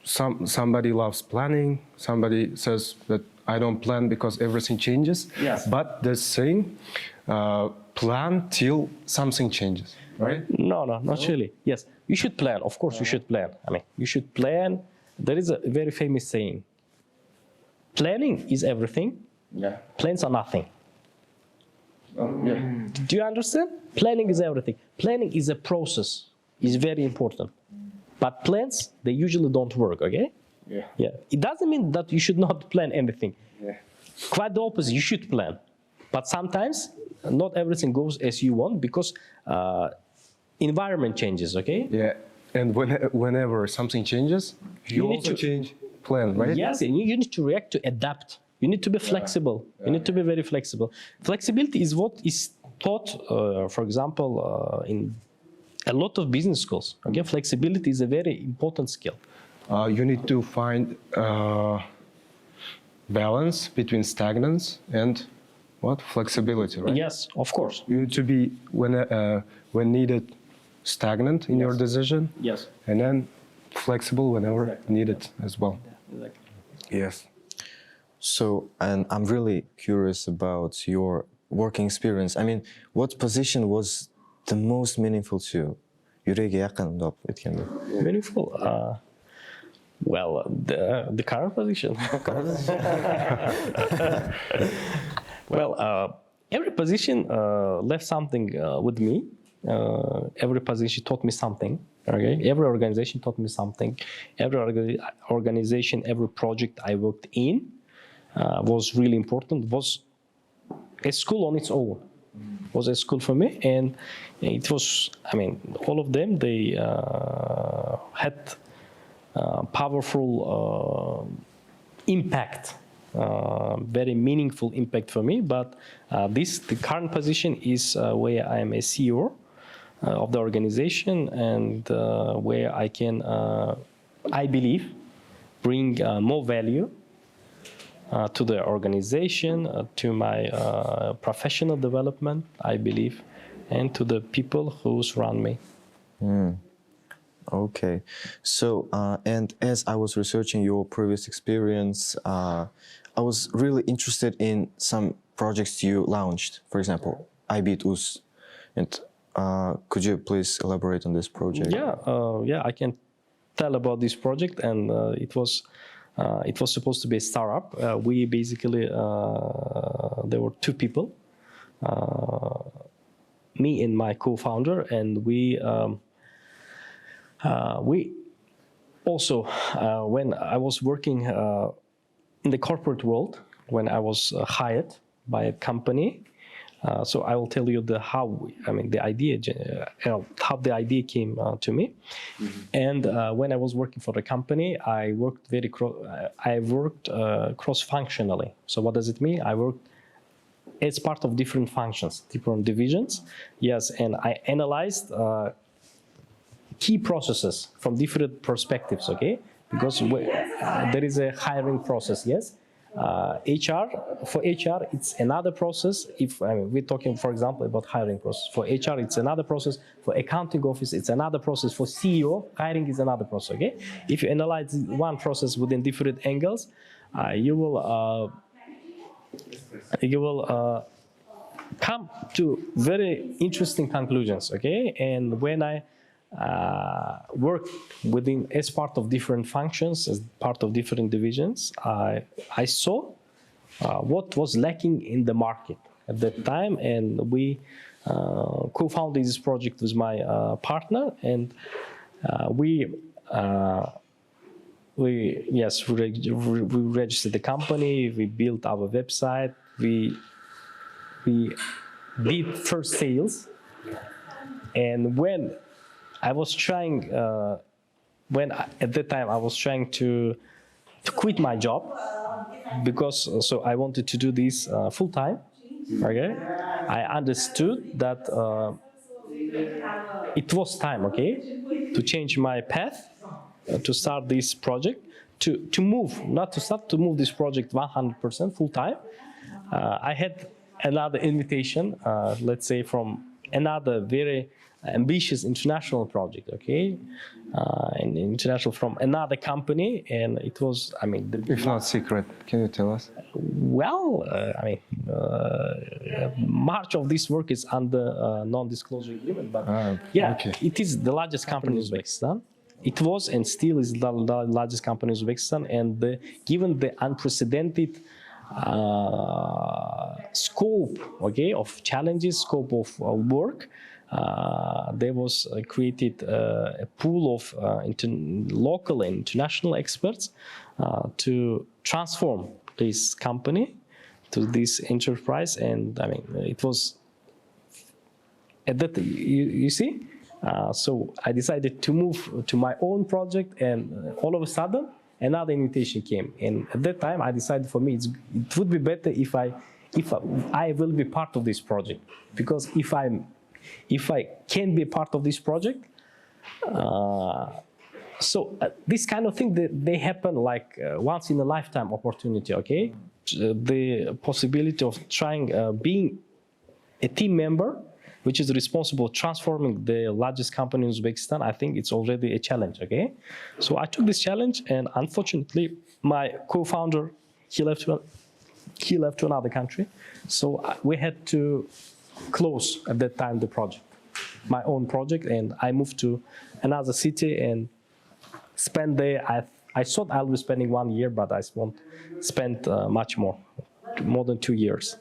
somebody loves planning, somebody says that I don't plan because everything changes. Yes. But this thing, plan till something changes, right? No, not really. Yes, you should plan. Of course, you should plan. I mean, you should plan. There is a very famous saying, planning is everything. Yeah. Plans are nothing. Yeah. Do you understand? Planning is everything. Planning is a process. It's very important. But plans, they usually don't work, okay? Yeah. Yeah. It doesn't mean that you should not plan anything. Yeah. Quite the opposite, you should plan. But sometimes not everything goes as you want because environment changes, okay? Yeah, and whenever something changes, you need also to change plan, right? Yes, and you need to react to adapt. You need to be flexible. You need to be very flexible. Flexibility is what is taught, for example, in a lot of business schools. Okay, flexibility is a very important skill. You need to find balance between stagnance and what? Flexibility, right? Yes, of course. You need to be, when needed, stagnant in your decision, Yes. and then flexible whenever needed as well. Exactly. Yes. So, and I'm really curious about your working experience. I mean, what position was the most meaningful to you? Yüreğe yakın деп etkende. Meaningful. Well, the current position. Well, every position left something with me. Every position taught me something. Okay, every organization taught me something. Every organization, every project I worked in was really important. Was a school on its own. Was a school for me, and it was. I mean, all of them they had powerful impact. Very meaningful impact for me, but the current position is where I am a CEO of the organization, and where I can, I believe, bring more value to the organization, to my professional development, I believe, and to the people who surround me. Okay, so and as I was researching your previous experience, I was really interested in some projects you launched. For example, I Beat Uz, and could you please elaborate on this project? Yeah, I can tell about this project, and it was supposed to be a startup. We basically there were two people, me and my co-founder, and we also when I was working in the corporate world, when I was hired by a company. So I will tell you how the idea came to me. And when I was working for the company, I worked cross-functionally. So what does it mean? I worked as part of different functions, different divisions. Yes, and I analyzed key processes from different perspectives. Okay, because there is a hiring process. Yes. HR, for HR, it's another process. If we're talking, for example, about hiring process. For HR, it's another process. For accounting office, it's another process. For CEO, hiring is another process. Okay. If you analyze one process within different angles, you will come to very interesting conclusions. Okay. And when I worked within as part of different functions, as part of different divisions, I saw what was lacking in the market at that time, and we co-founded this project with my partner, and we registered the company, we built our website, we did first sales, and when I was trying, at that time I was trying to quit my job, because so I wanted to do this full time. Okay, I understood that it was time, okay, to change my path, to start this project, to move, not to start, to move this project 100% full time. I had another invitation, let's say from another very ambitious international project, okay, and international from another company, and it was, If not secret, can you tell us? Well, much of this work is under non-disclosure agreement, but okay. It is the largest company in Uzbekistan. It was and still is the largest company in Uzbekistan, and given the unprecedented scope, okay, of challenges, scope of work, there was created a pool of local and international experts to transform this company to this enterprise. And it was at that, you see, so I decided to move to my own project, and all of a sudden another invitation came. And at that time I decided, for me it would be better if I will be part of this project, because if I can be part of this project, this kind of thing, they happen like once in a lifetime opportunity, okay? The possibility of trying, being a team member, which is responsible for transforming the largest company in Uzbekistan, I think it's already a challenge, okay? So I took this challenge, and unfortunately, my co-founder, he left to another country. So we had to close at that time the project, my own project, and I moved to another city and spent there. I thought I'll be spending 1 year, but I spent much more than 2 years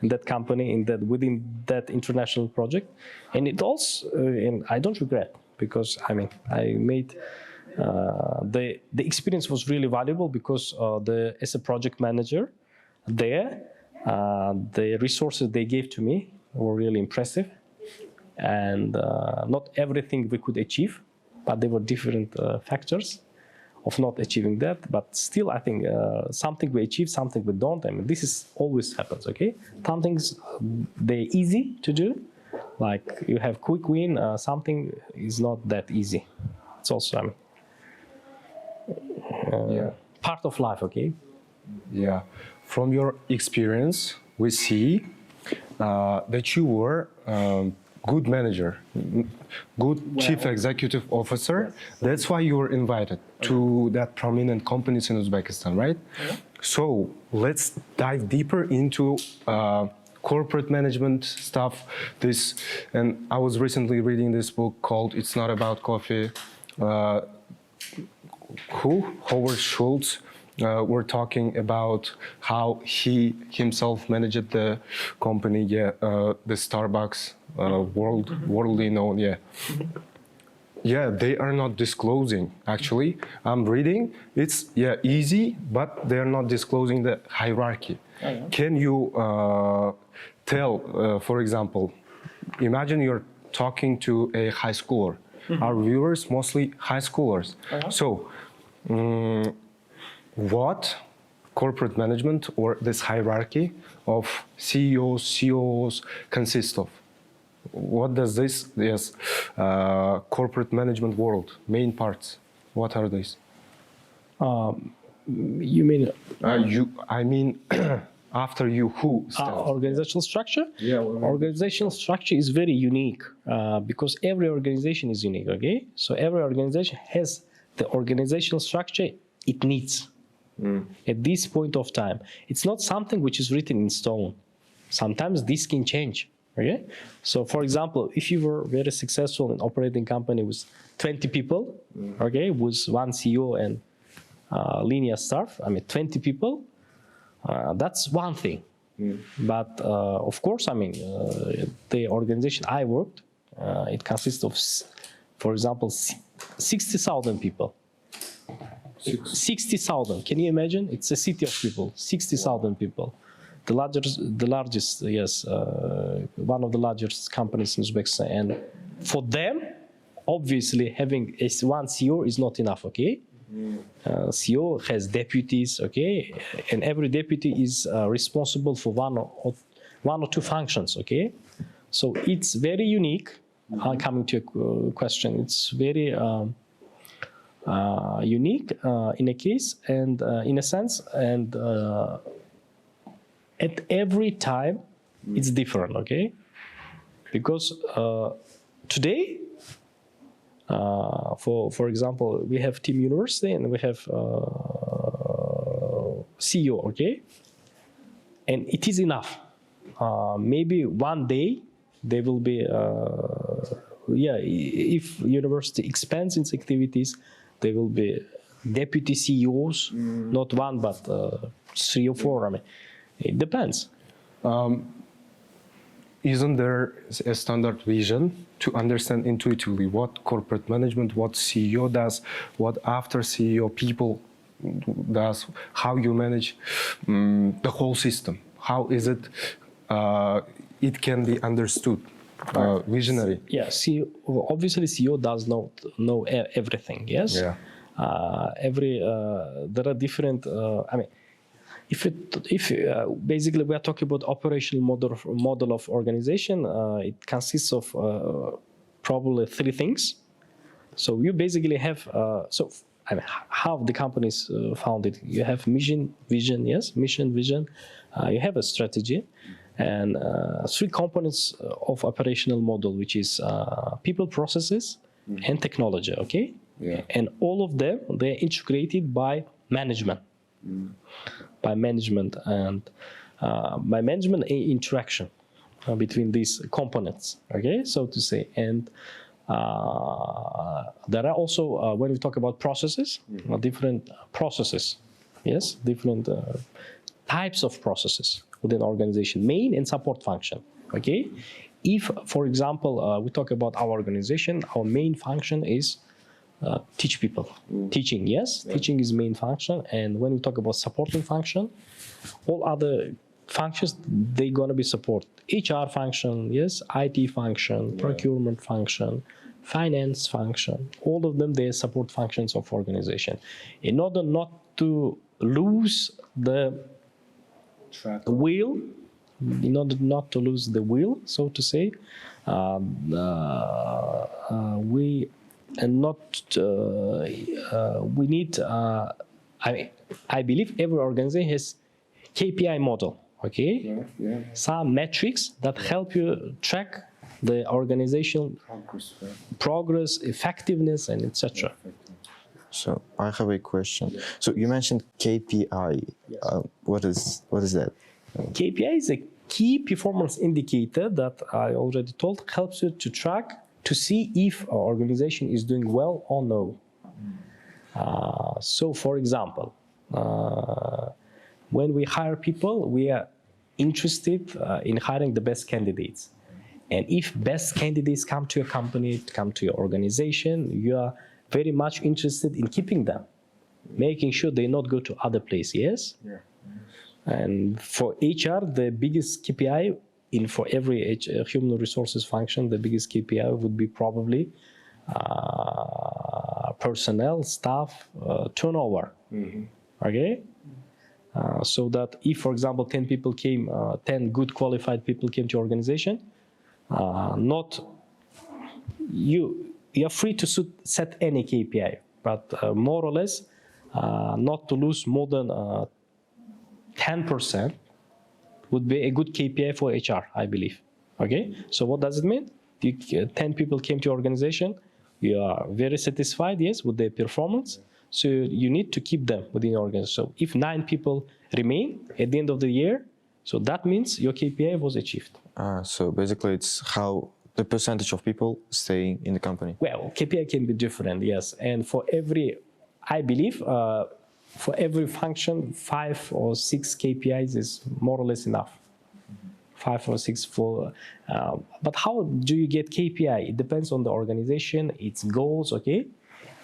in that company, within that international project. And it also, and I don't regret, because I made the experience was really valuable, because as a project manager there, the resources they gave to me were really impressive, and not everything we could achieve, but there were different factors of not achieving that. But still, I think something we achieve, something we don't. This is always happens, okay? Some things, they're easy to do, like you have quick win. Something is not that easy. It's also part of life, okay? Yeah. From your experience, we see that you were good manager, good chief executive officer. That's why you were invited to that prominent companies in Uzbekistan, right? Yeah. So let's dive deeper into corporate management stuff. And I was recently reading this book called "It's Not About Coffee." Howard Schultz. We're talking about how he himself managed the company, the Starbucks, worldly known, Yeah, they are not disclosing, actually. I'm reading, it's, easy, but they're not disclosing the hierarchy. Can you tell, for example, imagine you're talking to a high schooler. Our viewers, mostly high schoolers. So, what corporate management or this hierarchy of CEOs, COOs consist of? What does this corporate management world, main parts, what are these? You mean I mean, after you, who stands? organizational structure? Yeah, Organizational structure is very unique because every organization is unique, okay? So every organization has the organizational structure it needs at this point of time. It's not something which is written in stone. Sometimes this can change, okay? So for example, if you were very successful in operating company with 20 people, okay, with one CEO and linear staff, 20 people, that's one thing. But of course, the organization I worked, it consists of, for example, 60,000 people. 60,000. Can you imagine? It's a city of people. 60,000 people. The largest, yes, one of the largest companies in Uzbekistan. And for them, obviously, having one CEO is not enough. Okay. CEO has deputies, okay, and every deputy is responsible for one or two functions, okay. So it's very unique. Coming to your question, it's very unique in a case and in a sense, and at every time it's different, okay, because today. For example, we have Team University and we have CEO, okay? And it is enough. Maybe one day there will be, if university expands its activities, there will be deputy CEOs, not one, but 3 or 4. It depends. Isn't there a standard vision to understand intuitively what corporate management, what CEO does, what after CEO people does, how you manage the whole system? How is it it can be understood? Visionary. Yeah, CEO, obviously CEO does not know everything, yes? Yeah. There are different, if basically we are talking about operational model of organization, it consists of probably 3 things. So you basically have how the company is founded. You have mission, vision, yes, mission, vision. You have a strategy, and 3 components of operational model, which is people, processes, and technology. Okay, Yeah. and all of them they're integrated by management. By management and interaction between these components, okay, so to say. And there are also, when we talk about processes, different processes, yes, different types of processes within organization, main and support function, okay. If, for example, we talk about our organization, our main function is teach people. Teaching, yes, teaching is main function. And when we talk about supporting function, all other functions, they're going to be support. HR function, yes, IT function, procurement function, finance function, all of them, they're support functions of organization. In order not to lose the will, in order not to lose the will, so to say, we need, I believe every organization has KPI model, okay? Some metrics that help you track the organizational progress, effectiveness, and etc. So I have a question. So you mentioned KPI. What is that? KPI is a key performance indicator that I already told helps you to track to see if our organization is doing well or no. So, for example, when we hire people, we are interested in hiring the best candidates. And if best candidates come to your company, come to your organization, you are very much interested in keeping them, making sure they not go to other places, yes? Yeah. And for HR, the biggest KPI for every human resources function, the biggest KPI would be probably personnel, staff, turnover, okay? So that if, for example, 10 people came, 10 good qualified people came to your organization, you're free to set any KPI, but more or less, not to lose more than 10% would be a good KPI for HR, I believe. Okay, so what does it mean? 10 people came to your organization, you are very satisfied, yes, with their performance, so you need to keep them within your organization. So if 9 people remain at the end of the year, so that means your KPI was achieved. So basically it's how the percentage of people staying in the company. Well, KPI can be different, yes, and for every, I believe, for every function, 5 or 6 KPIs is more or less enough. 5 or 6 for, but how do you get KPI? It depends on the organization, its goals, okay?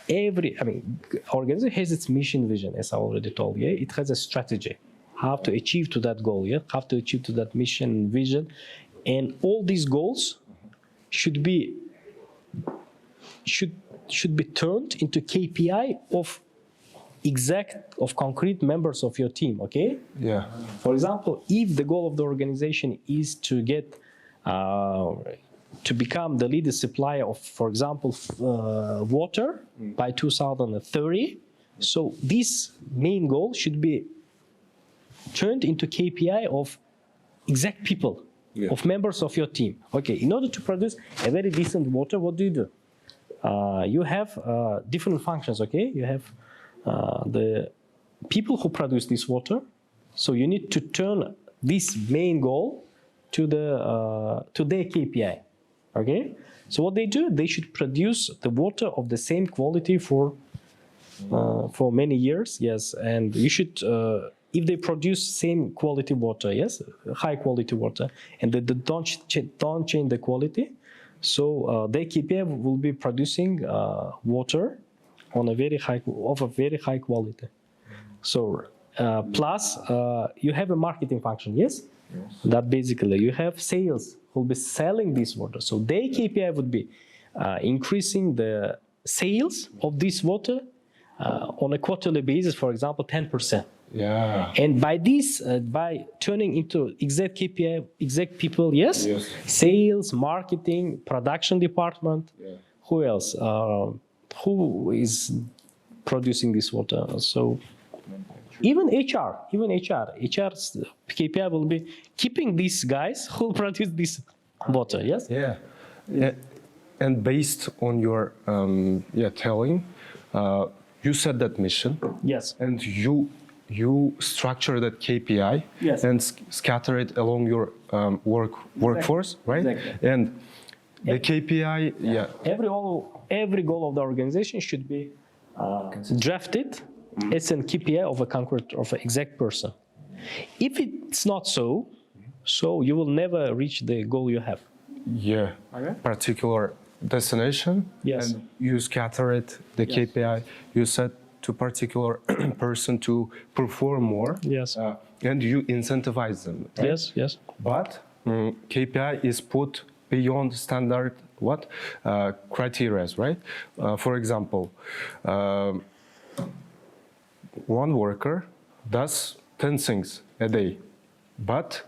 Organization has its mission vision, as I already told you. It has a strategy, how to achieve to that goal, yeah? How to achieve to that mission vision. And all these goals should be turned into KPI of concrete members of your team, okay? Yeah. For example, if the goal of the organization is to get to become the leading supplier of, for example, water by 2030, so this main goal should be turned into KPI of exact people, of members of your team. Okay, in order to produce a very decent water, what do? You have different functions, okay? You have the people who produce this water, so you need to turn this main goal to their KPI, okay? So what they do, they should produce the water of the same quality for many years, yes, and you should, if they produce same quality water, yes, high quality water, and they don't change the quality, so their KPI will be producing water on a very high quality. So plus you have a marketing function, yes? That basically you have sales who will be selling this water. So their KPI would be increasing the sales of this water on a quarterly basis, for example, 10%. Yeah. And by this, by turning into exact KPI, exact people, yes? Sales, marketing, production department, who else? Who is producing this water? So even HR's KPI will be keeping these guys who produce this water, yes? Yeah. And based on your telling, you set that mission. Yes. And you structure that KPI and scatter it along your workforce, right? Exactly. And the KPI, Every goal of the organization should be drafted as an KPI of a concrete, of an exact person. If it's not so you will never reach the goal you have. Yeah. Okay. Particular destination. Yes. And you scatter it, the KPI, you set to particular person to perform more. Yes. And you incentivize them. Right? Yes. But KPI is put beyond standard criteria, right? For example, one worker does 10 things a day, but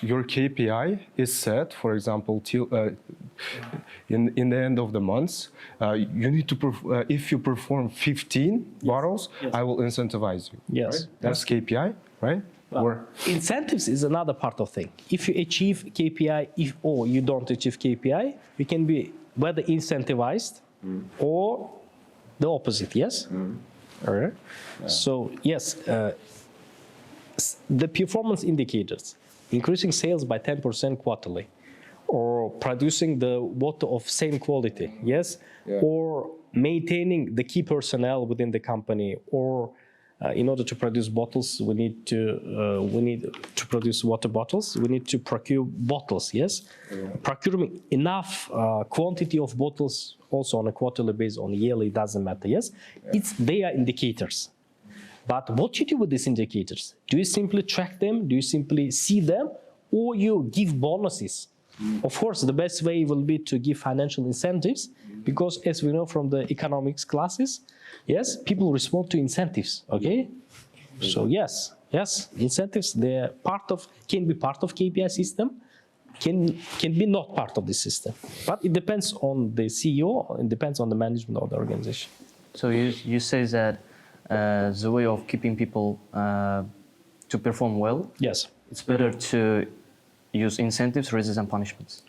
your KPI is set, for example, till in the end of the month, you need to if you perform 15 bottles, I will incentivize you. Yes. Right? That's KPI, right? Or incentives is another part of thing. If you achieve KPI, or you don't achieve KPI, you can be whether incentivized or the opposite. Yes. All right. So yes, the performance indicators: increasing sales by 10% quarterly, or producing the water of same quality. Yes. Or maintaining the key personnel within the company, or in order to produce bottles, we need to produce water bottles. We need to procure bottles. Yes, procuring enough quantity of bottles also on a quarterly basis, on a yearly, doesn't matter. Yes, they are indicators. But what you do with these indicators? Do you simply track them? Do you simply see them, or you give bonuses? Of course, the best way will be to give financial incentives, because as we know from the economics classes, yes, people respond to incentives, okay? So yes, incentives, they're can be part of KPI system, can be not part of the system. But it depends on the CEO, it depends on the management of the organization. So you say that the way of keeping people to perform well, Yes. it's better to use incentives rather than punishments.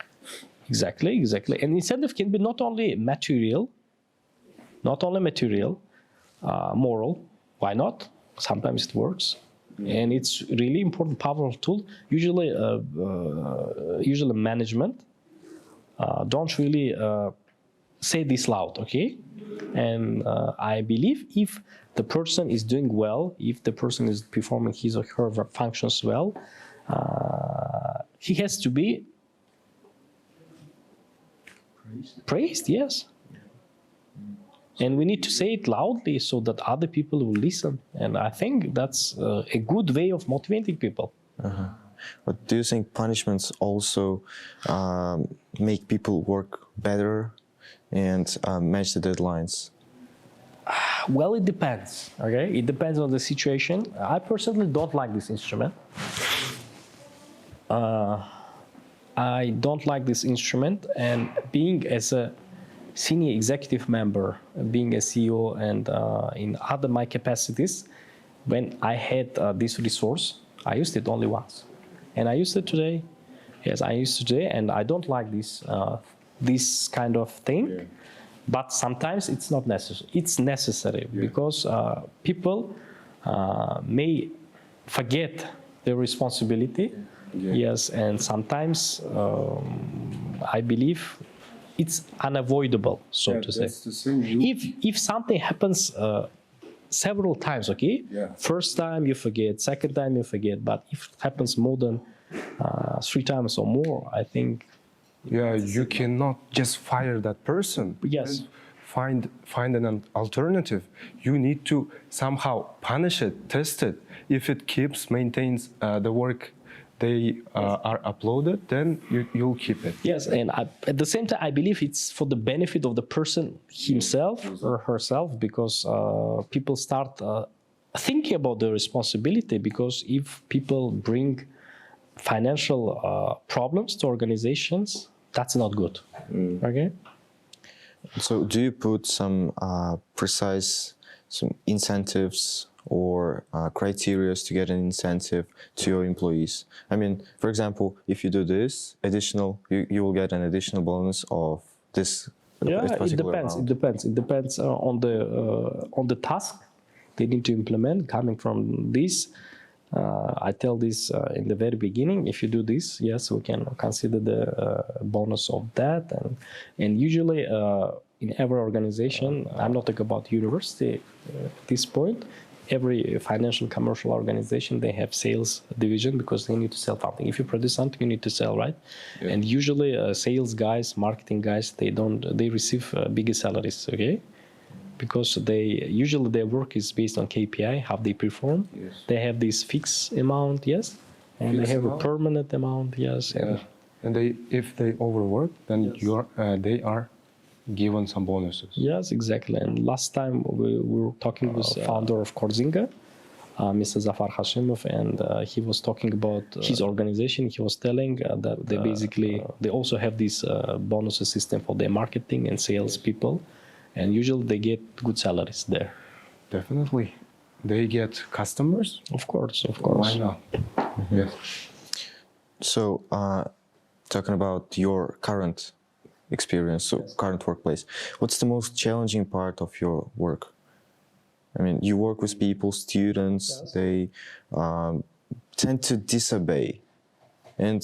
Exactly, exactly. And incentive can be not only material, moral. Why not? Sometimes it works, and it's really important, powerful tool. Usually, management don't really say this loud, okay? And I believe if the person is doing well, if the person is performing his or her functions well, he has to be praised, yes. And we need to say it loudly so that other people will listen. And I think that's a good way of motivating people. But do you think punishments also make people work better and match the deadlines? Well, it depends, okay? It depends on the situation. I personally don't like this instrument. I don't like this instrument, and being as a senior executive member, being a CEO, and in other my capacities, when I had this resource, I used it only once, and I used it today. Yes, I used it today, and I don't like this kind of thing. Yeah. But sometimes it's not necessary. It's necessary because people may forget their responsibility. Yes, and sometimes I believe it's unavoidable, so to say. If something happens several times, okay? Yeah. First time you forget, second time you forget, but if it happens more than 3 times or more, I think. Yeah, you cannot just fire that person. Yes. Find an alternative. You need to somehow punish it, test it. If it maintains the work they are uploaded, then you'll keep it. Yes, and at the same time, I believe it's for the benefit of the person himself or herself, because people start thinking about the responsibility, because if people bring financial problems to organizations, that's not good, okay? So do you put some precise incentives or criteria to get an incentive to your employees? I mean, for example, if you do this additional, you will get an additional bonus of this. Yeah, it depends. Amount. It depends on the task they need to implement. Coming from this, I tell this in the very beginning. If you do this, yes, we can consider the bonus of that. And usually in every organization, I'm not talking about university at this point. Every financial commercial organization, they have sales division because they need to sell something. If you produce something, you need to sell, right? Yeah. And usually sales guys, marketing guys, they receive bigger salaries, okay? Because usually their work is based on KPI, how they perform. Yes. They have this fixed amount, yes, and they have a permanent amount, yes. Yeah. And if they overwork, then they are given some bonuses. Yes, exactly. And last time we were talking with the founder of Korzinga, Mr. Zafar Hashimov, and he was talking about his organization. He was telling that they also have this bonus system for their marketing and sales people, and usually they get good salaries there. Definitely. They get customers? Of course. Why not? Yes. So, talking about your current experience, current workplace, what's the most challenging part of your work? I mean, you work with people, students, they tend to disobey, and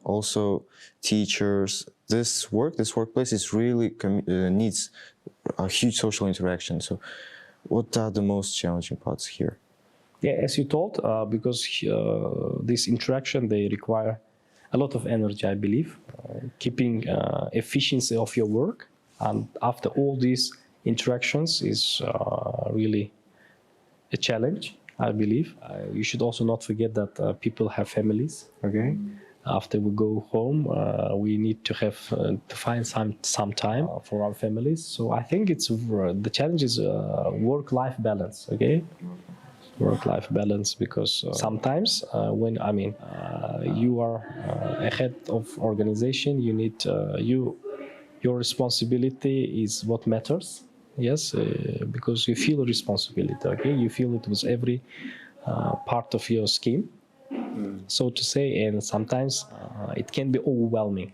also teachers. This workplace is really needs a huge social interaction. So, what are the most challenging parts here? Yeah, as you told, because this interaction, they require a lot of energy, I believe, keeping efficiency of your work. And after all these interactions is really a challenge, I believe. You should also not forget that people have families, okay? After we go home, we need to have to find some time for our families. So I think the challenge is work-life balance, okay? Work-life balance, because sometimes when you are a head of organization, you need your responsibility is what matters, Yes, because you feel responsibility. Okay, you feel it was every part of your scheme, so to say, and sometimes it can be overwhelming.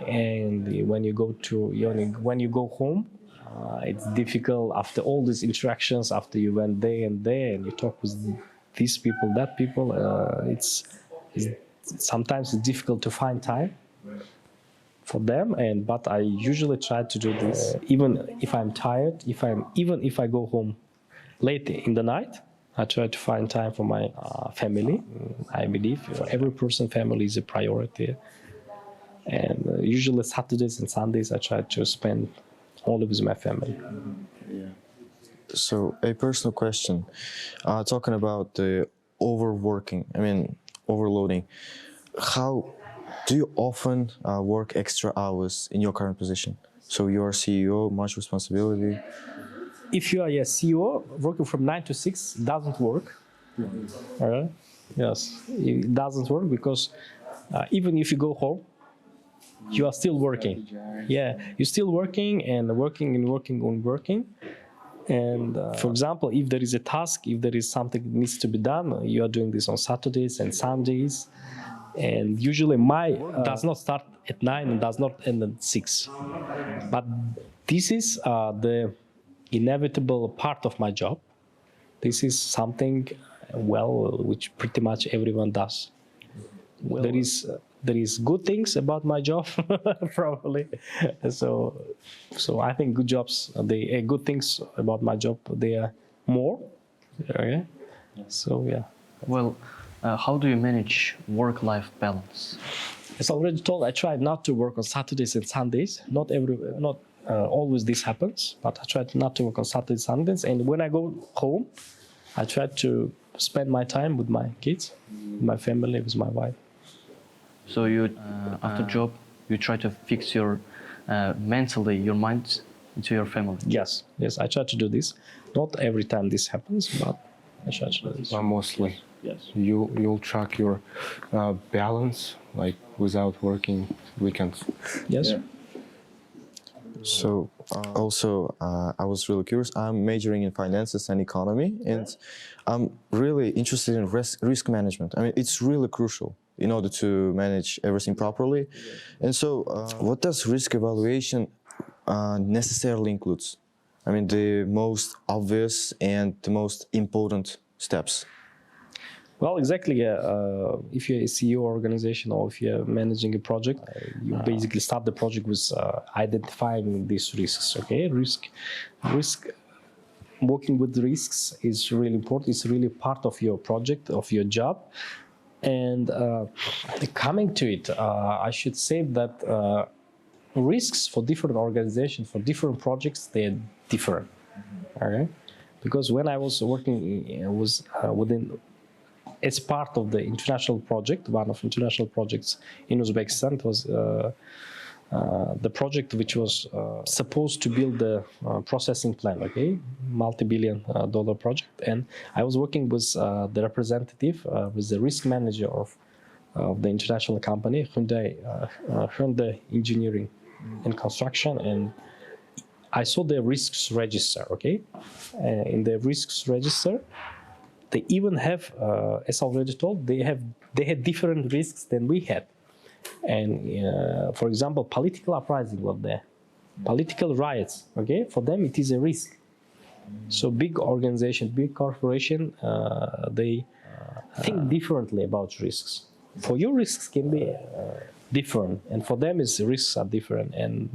And when you go home, it's difficult after all these interactions. After you went there and you talk with these people, that people, it's sometimes it's difficult to find time for them. But I usually try to do this, even if I'm tired. Even if I go home late in the night, I try to find time for my family. I believe for every person, family is a priority. And usually Saturdays and Sundays, I try to spend only with my family. So a personal question, talking about the overloading. How do you often work extra hours in your current position? So you're CEO, much responsibility. If you are a CEO, working from 9 to 6 doesn't work. All right? Yes, it doesn't work because even if you go home, you are still working. Yeah, you're still working and working. And for example, if there is a task, if there is something that needs to be done, you are doing this on Saturdays and Sundays. And usually my work does not start at 9 and does not end at 6. But this is the inevitable part of my job. This is something, which pretty much everyone does. There is good things about my job, probably. So I think good things about my job, they are more. Okay. So yeah. Well, how do you manage work-life balance? As already told, I try not to work on Saturdays and Sundays. Not always this happens, but I try not to work on Saturdays and Sundays. And when I go home, I try to spend my time with my kids, my family, with my wife. So you, after job, you try to fix your mentally your mind into your family. Yes, I try to do this. Not every time this happens, but I try to do this. Mostly. Yes. You'll track your balance, like without working weekends. Yes. Yeah. So also, I was really curious. I'm majoring in finances and economy, and I'm really interested in risk management. I mean, it's really crucial in order to manage everything properly. And so, what does risk evaluation necessarily includes? I mean, the most obvious and the most important steps. Well, exactly. If you're a CEO organization or if you're managing a project, you basically start the project with identifying these risks. Okay, risk. Working with risks is really important. It's really part of your project, of your job. And coming to it, I should say that risks for different organizations, for different projects, they're different. Okay, because when I was working, as part of the international project, one of international projects in Uzbekistan, it was the project which was supposed to build the processing plant, okay, multi-billion dollar project. And I was working with the representative, with the risk manager of the international company, Hyundai Engineering and Construction, and I saw the risks register, okay? In the risks register, they even have, as already told, they had different risks than we had. And for example, political uprising was there, political riots. Okay, for them it is a risk. So big organization, big corporation, they think differently about risks. For you, risks can be different, and for them, risks are different. And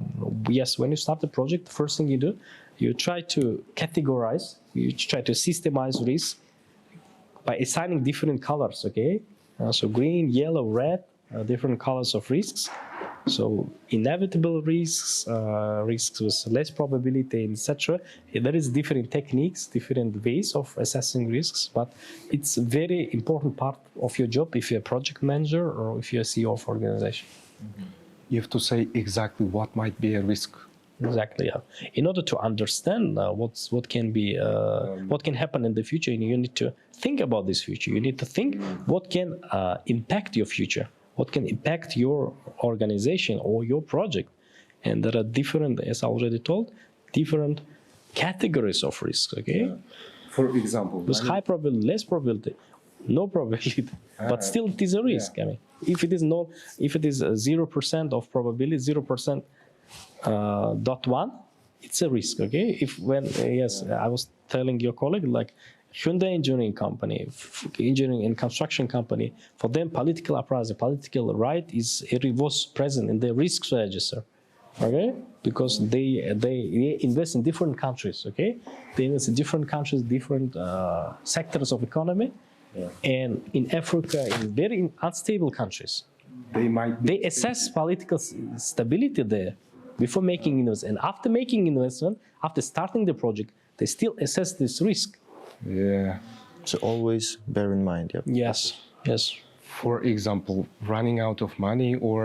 yes, when you start the project, the first thing you do, you try to categorize, you try to systemize risks by assigning different colors. Okay, so green, yellow, red. Different colors of risks. So inevitable risks, risks with less probability, etc. There is different techniques, different ways of assessing risks, but it's a very important part of your job if you're a project manager or if you're a CEO of organization. You have to say exactly what might be a risk. Exactly. Yeah. In order to understand what can happen in the future, you need to think about this future. You need to think what can impact your future. What can impact your organization or your project? And there are different, as I already told, different categories of risks, okay? Yeah. For example, With high probability, less probability, no probability, but still it is a risk. Yeah. I mean, if it is 0% of probability, 0% dot one, it's a risk, okay? If when yes, I was telling your colleague, like Hyundai engineering company, engineering and construction company, for them political uprising, political right was present in the risks register, okay? Because they invest in different countries, okay? They invest in different countries, different sectors of economy, and in Africa, in very unstable countries, they assess political stability there before making investment. And after making investment, after starting the project, they still assess this risk. Yeah. So always bear in mind, yeah. Yes, yes. For example, running out of money or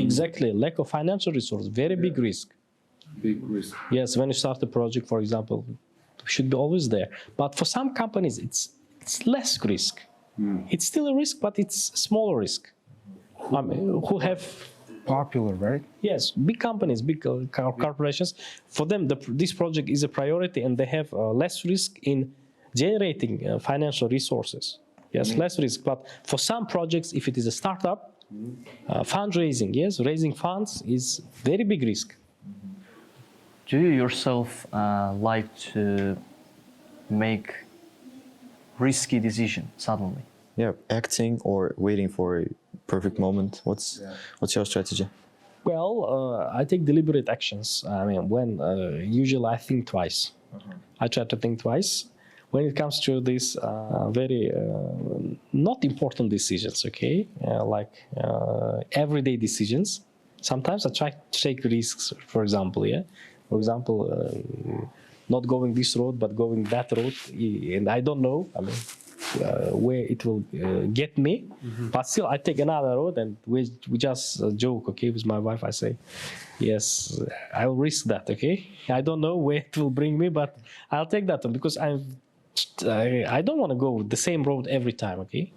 Exactly, lack of financial resource, very big risk. big risk. Yes, when you start a project, for example, should be always there. But for some companies, it's less risk. It's still a risk, but it's smaller risk. I mean, who have Popular, right? yes, big companies, big corporations. For them, this project is a priority, and they have less risk in generating financial resources. Yes, less risk. But for some projects, if it is a startup, fundraising, yes, raising funds is very big risk. Do you yourself like to make risky decision suddenly? Yeah, acting or waiting for a perfect moment. What's your strategy? Well, I take deliberate actions. I mean, when usually I think twice. I try to think twice. When it comes to these very not important decisions, okay, like everyday decisions, sometimes I try to take risks. For example, not going this road but going that road, and I don't know. I mean, where it will get me, but still I take another road, and we just joke, okay, with my wife. I say, yes, I will risk that, okay. I don't know where it will bring me, but I'll take that one because I don't want to go the same road every time, okay.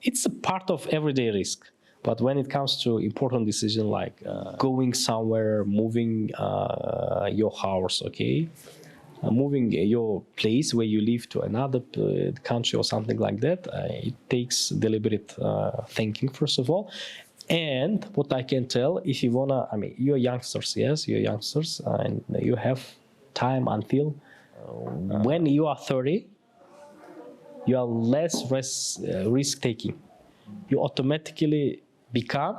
It's a part of everyday risk. But when it comes to important decision like going somewhere, moving your house, okay, moving your place where you live to another country or something like that, it takes deliberate thinking, first of all. And what I can tell, if you wanna, I mean, you're youngsters, yes, you're youngsters, and you have time until when you are 30, you are less risk-taking. You automatically become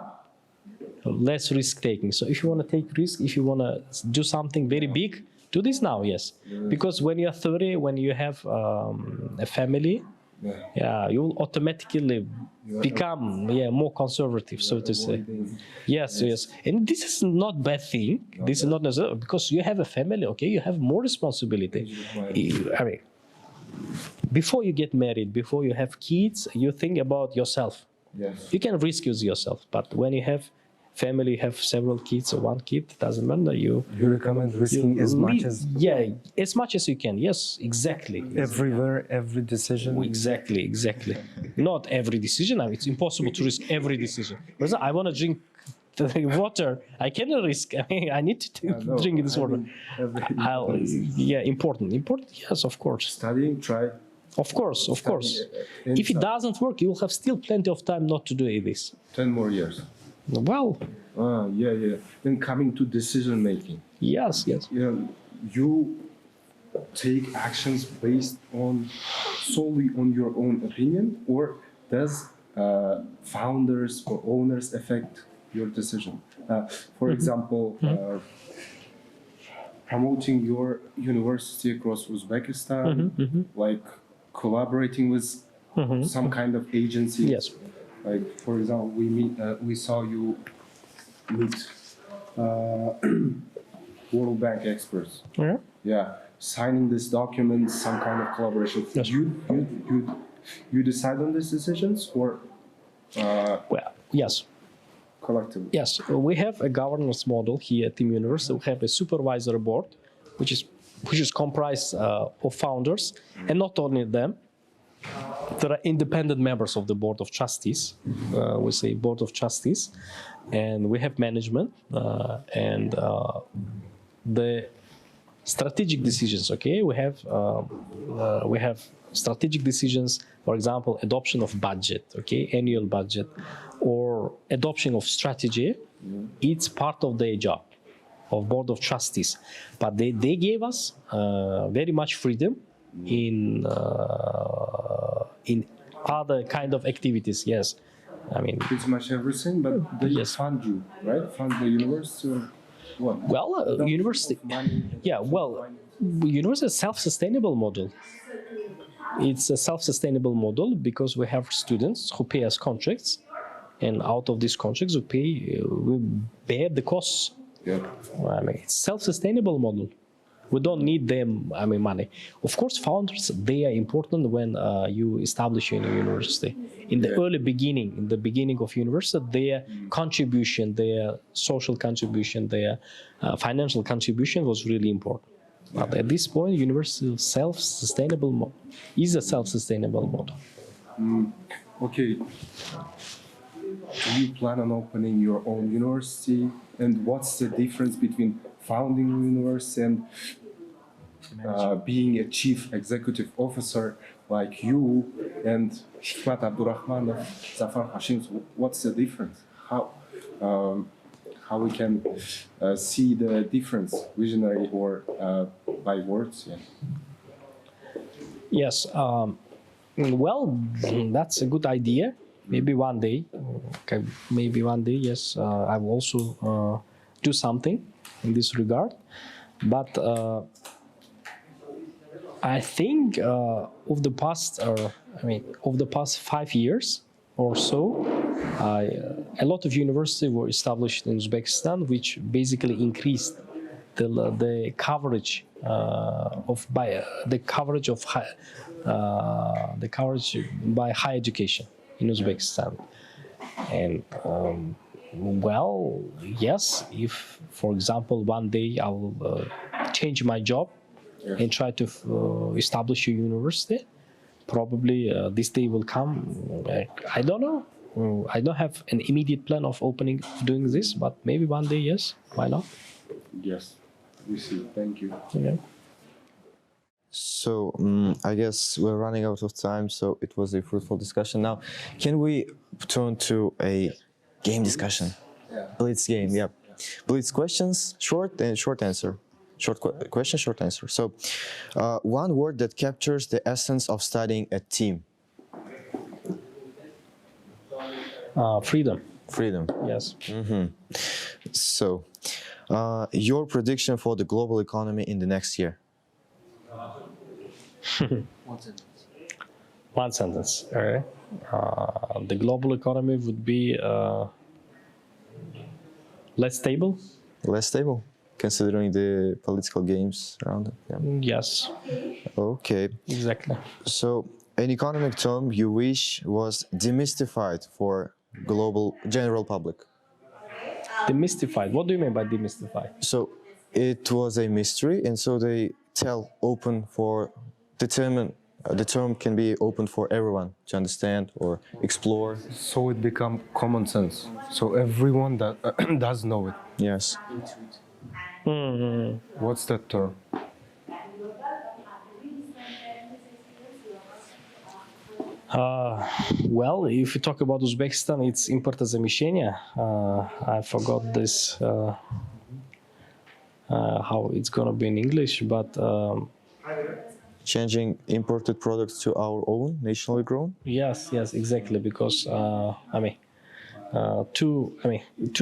less risk-taking. So if you want to take risk, if you want to do something very big, do this now, yes. Because when you're 30, when you have a family, you will automatically become more conservative, so to say. Yes. And this is not bad thing. This is not necessary because you have a family, okay? You have more responsibility. I mean, before you get married, before you have kids, you think about yourself. Yes. You can risk yourself, but when you have family, you have several kids or one kid, it doesn't matter. You recommend risking as much as as much as you can. Yes, exactly. everywhere, every decision. Exactly. Not every decision. I mean, it's impossible to risk every decision. For example, I want to drink water. I cannot risk. I mean, I need to drink this water. Important. Yes, of course. Studying, try. Of course. If it doesn't work, you will have still plenty of time not to do this. 10 more years. Well, Then coming to decision making. yes. You take actions based on solely on your own opinion, or does founders or owners affect your decision? For example, promoting your university across Uzbekistan, like collaborating with some kind of agency. Yes. Like, for example, we saw you meet World Bank experts. Signing this document, some kind of collaboration. Yes. You decide on these decisions, or yes. collectively? Yes, we have a governance model here at Team University. We have a supervisory board, which is comprised of founders, and not only them. There are independent members of the board of trustees. We say board of trustees, and we have management, and the strategic decisions. Okay, we have strategic decisions. For example, adoption of budget. Okay, annual budget, or adoption of strategy. It's part of their job, of board of trustees. But they gave us very much freedom in other kind of activities. Yes, I mean. Pretty much everything, but they Yes. fund you, right? Fund the university or what? Well, university. Yeah, well, university is a self-sustainable model. It's a self-sustainable model because we have students who pay us contracts, and out of these contracts, we bear the costs. Yeah. I mean, it's self-sustainable model. We don't need them, money. Of course, founders, they are important when you establish a university. In the early beginning, in the beginning of university, their contribution, their social contribution, their financial contribution was really important. But at this point, university is self-sustainable model. Is a self-sustainable model. Okay. Do you plan on opening your own university? And what's the difference between founding a university and being a chief executive officer like you and Hikmat Abdurrahmanov, Zafar Hashim? What's the difference? How we can see the difference, visionary or by words? Yeah. Yes. Well, that's a good idea. Maybe one day. Okay, maybe one day. Yes, I will also do something in this regard. But I think of the past, of the past 5 years or so, a lot of universities were established in Uzbekistan, which basically increased the coverage by higher education in Uzbekistan. And well, yes, if, for example, one day I will change my job and try to establish a university, probably this day will come. I don't know. I don't have an immediate plan of doing this, but maybe one day, yes. Why not? Yes, we see. Thank you. Okay. So I guess we're running out of time, so it was a fruitful discussion. Now, can we turn to a game discussion? Yeah. Blitz game, yeah. Blitz questions, short and short answer. Question, short answer. So, one word that captures the essence of studying a team. Freedom. Freedom. Yes. So, your prediction for the global economy in the next year. One sentence. All right. The global economy would be less stable. Less stable, considering the political games around it. Yeah. Yes. Okay. Exactly. So, an economic term you wish was demystified for global general public. Demystified. What do you mean by demystified? So, it was a mystery, and so they tell open for determine. The term can be open for everyone to understand or explore. So it become common sense. So everyone that does know it. Yes. What's that term? Well, if you talk about Uzbekistan, it's импортозамещение. I forgot this, how it's gonna be in English, but Changing imported products to our own, nationally grown. yes, exactly, because two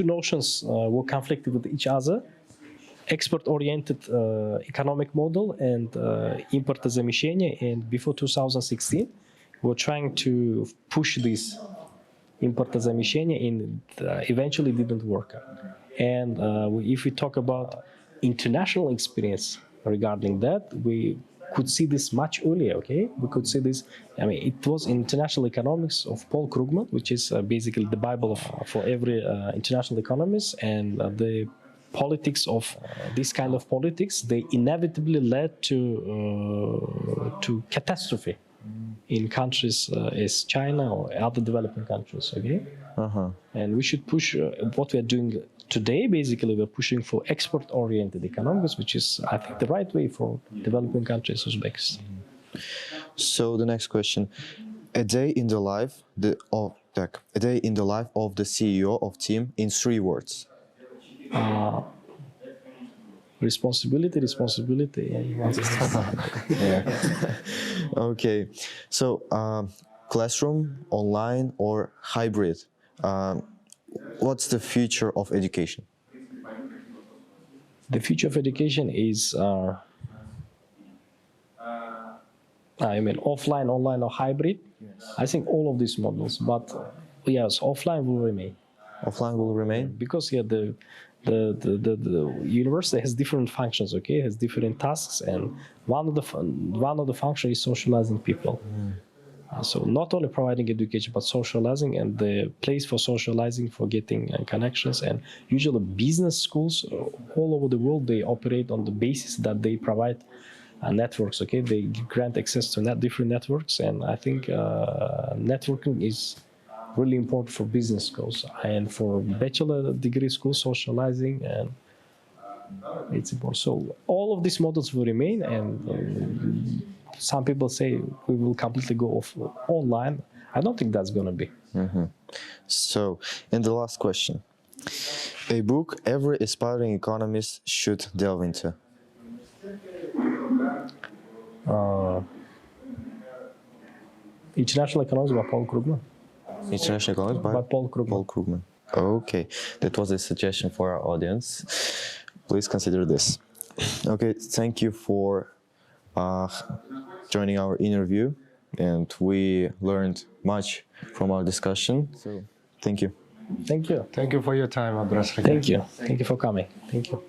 notions were conflicted with each other: export-oriented economic model and импортозамещение. And before 2016, we were trying to push this импортозамещение, and eventually didn't work out. And if we talk about international experience regarding that, we could see this much earlier. Okay, we could see this. It was international economics of Paul Krugman, which is basically the Bible for every international economist, and the politics of this kind of politics, they inevitably led to catastrophe in countries as China or other developing countries, okay? And we should push what we are doing today. Basically, we're pushing for export-oriented economics, which is, I think, the right way for developing countries, Uzbekistan. So the next question: a day in the life of the CEO of team in 3 words. Responsibility. Okay, so classroom, online, or hybrid? What's the future of education? The future of education is, I mean, offline, online, or hybrid. I think all of these models, but yes, offline will remain. Offline will remain? Because the university has different functions, okay, has different tasks, and one of the functions is socializing people. So not only providing education, but socializing, and the place for socializing, for getting connections. And usually business schools all over the world, they operate on the basis that they provide networks, okay? They grant access to different networks, and I think networking is really important for business schools. And for bachelor degree schools, socializing, and it's important. So all of these models will remain, and some people say we will completely go off online. I don't think that's going to be. So, and the last question: a book every aspiring economist should delve into. International Economics by Paul Krugman. International Economics by Paul Krugman. Paul Krugman. Okay, that was a suggestion for our audience. Please consider this. Okay, thank you for joining our interview, and we learned much from our discussion. So, thank you. Thank you. Thank you for your time, Abdurasul. Thank you. Thank you for coming. Thank you.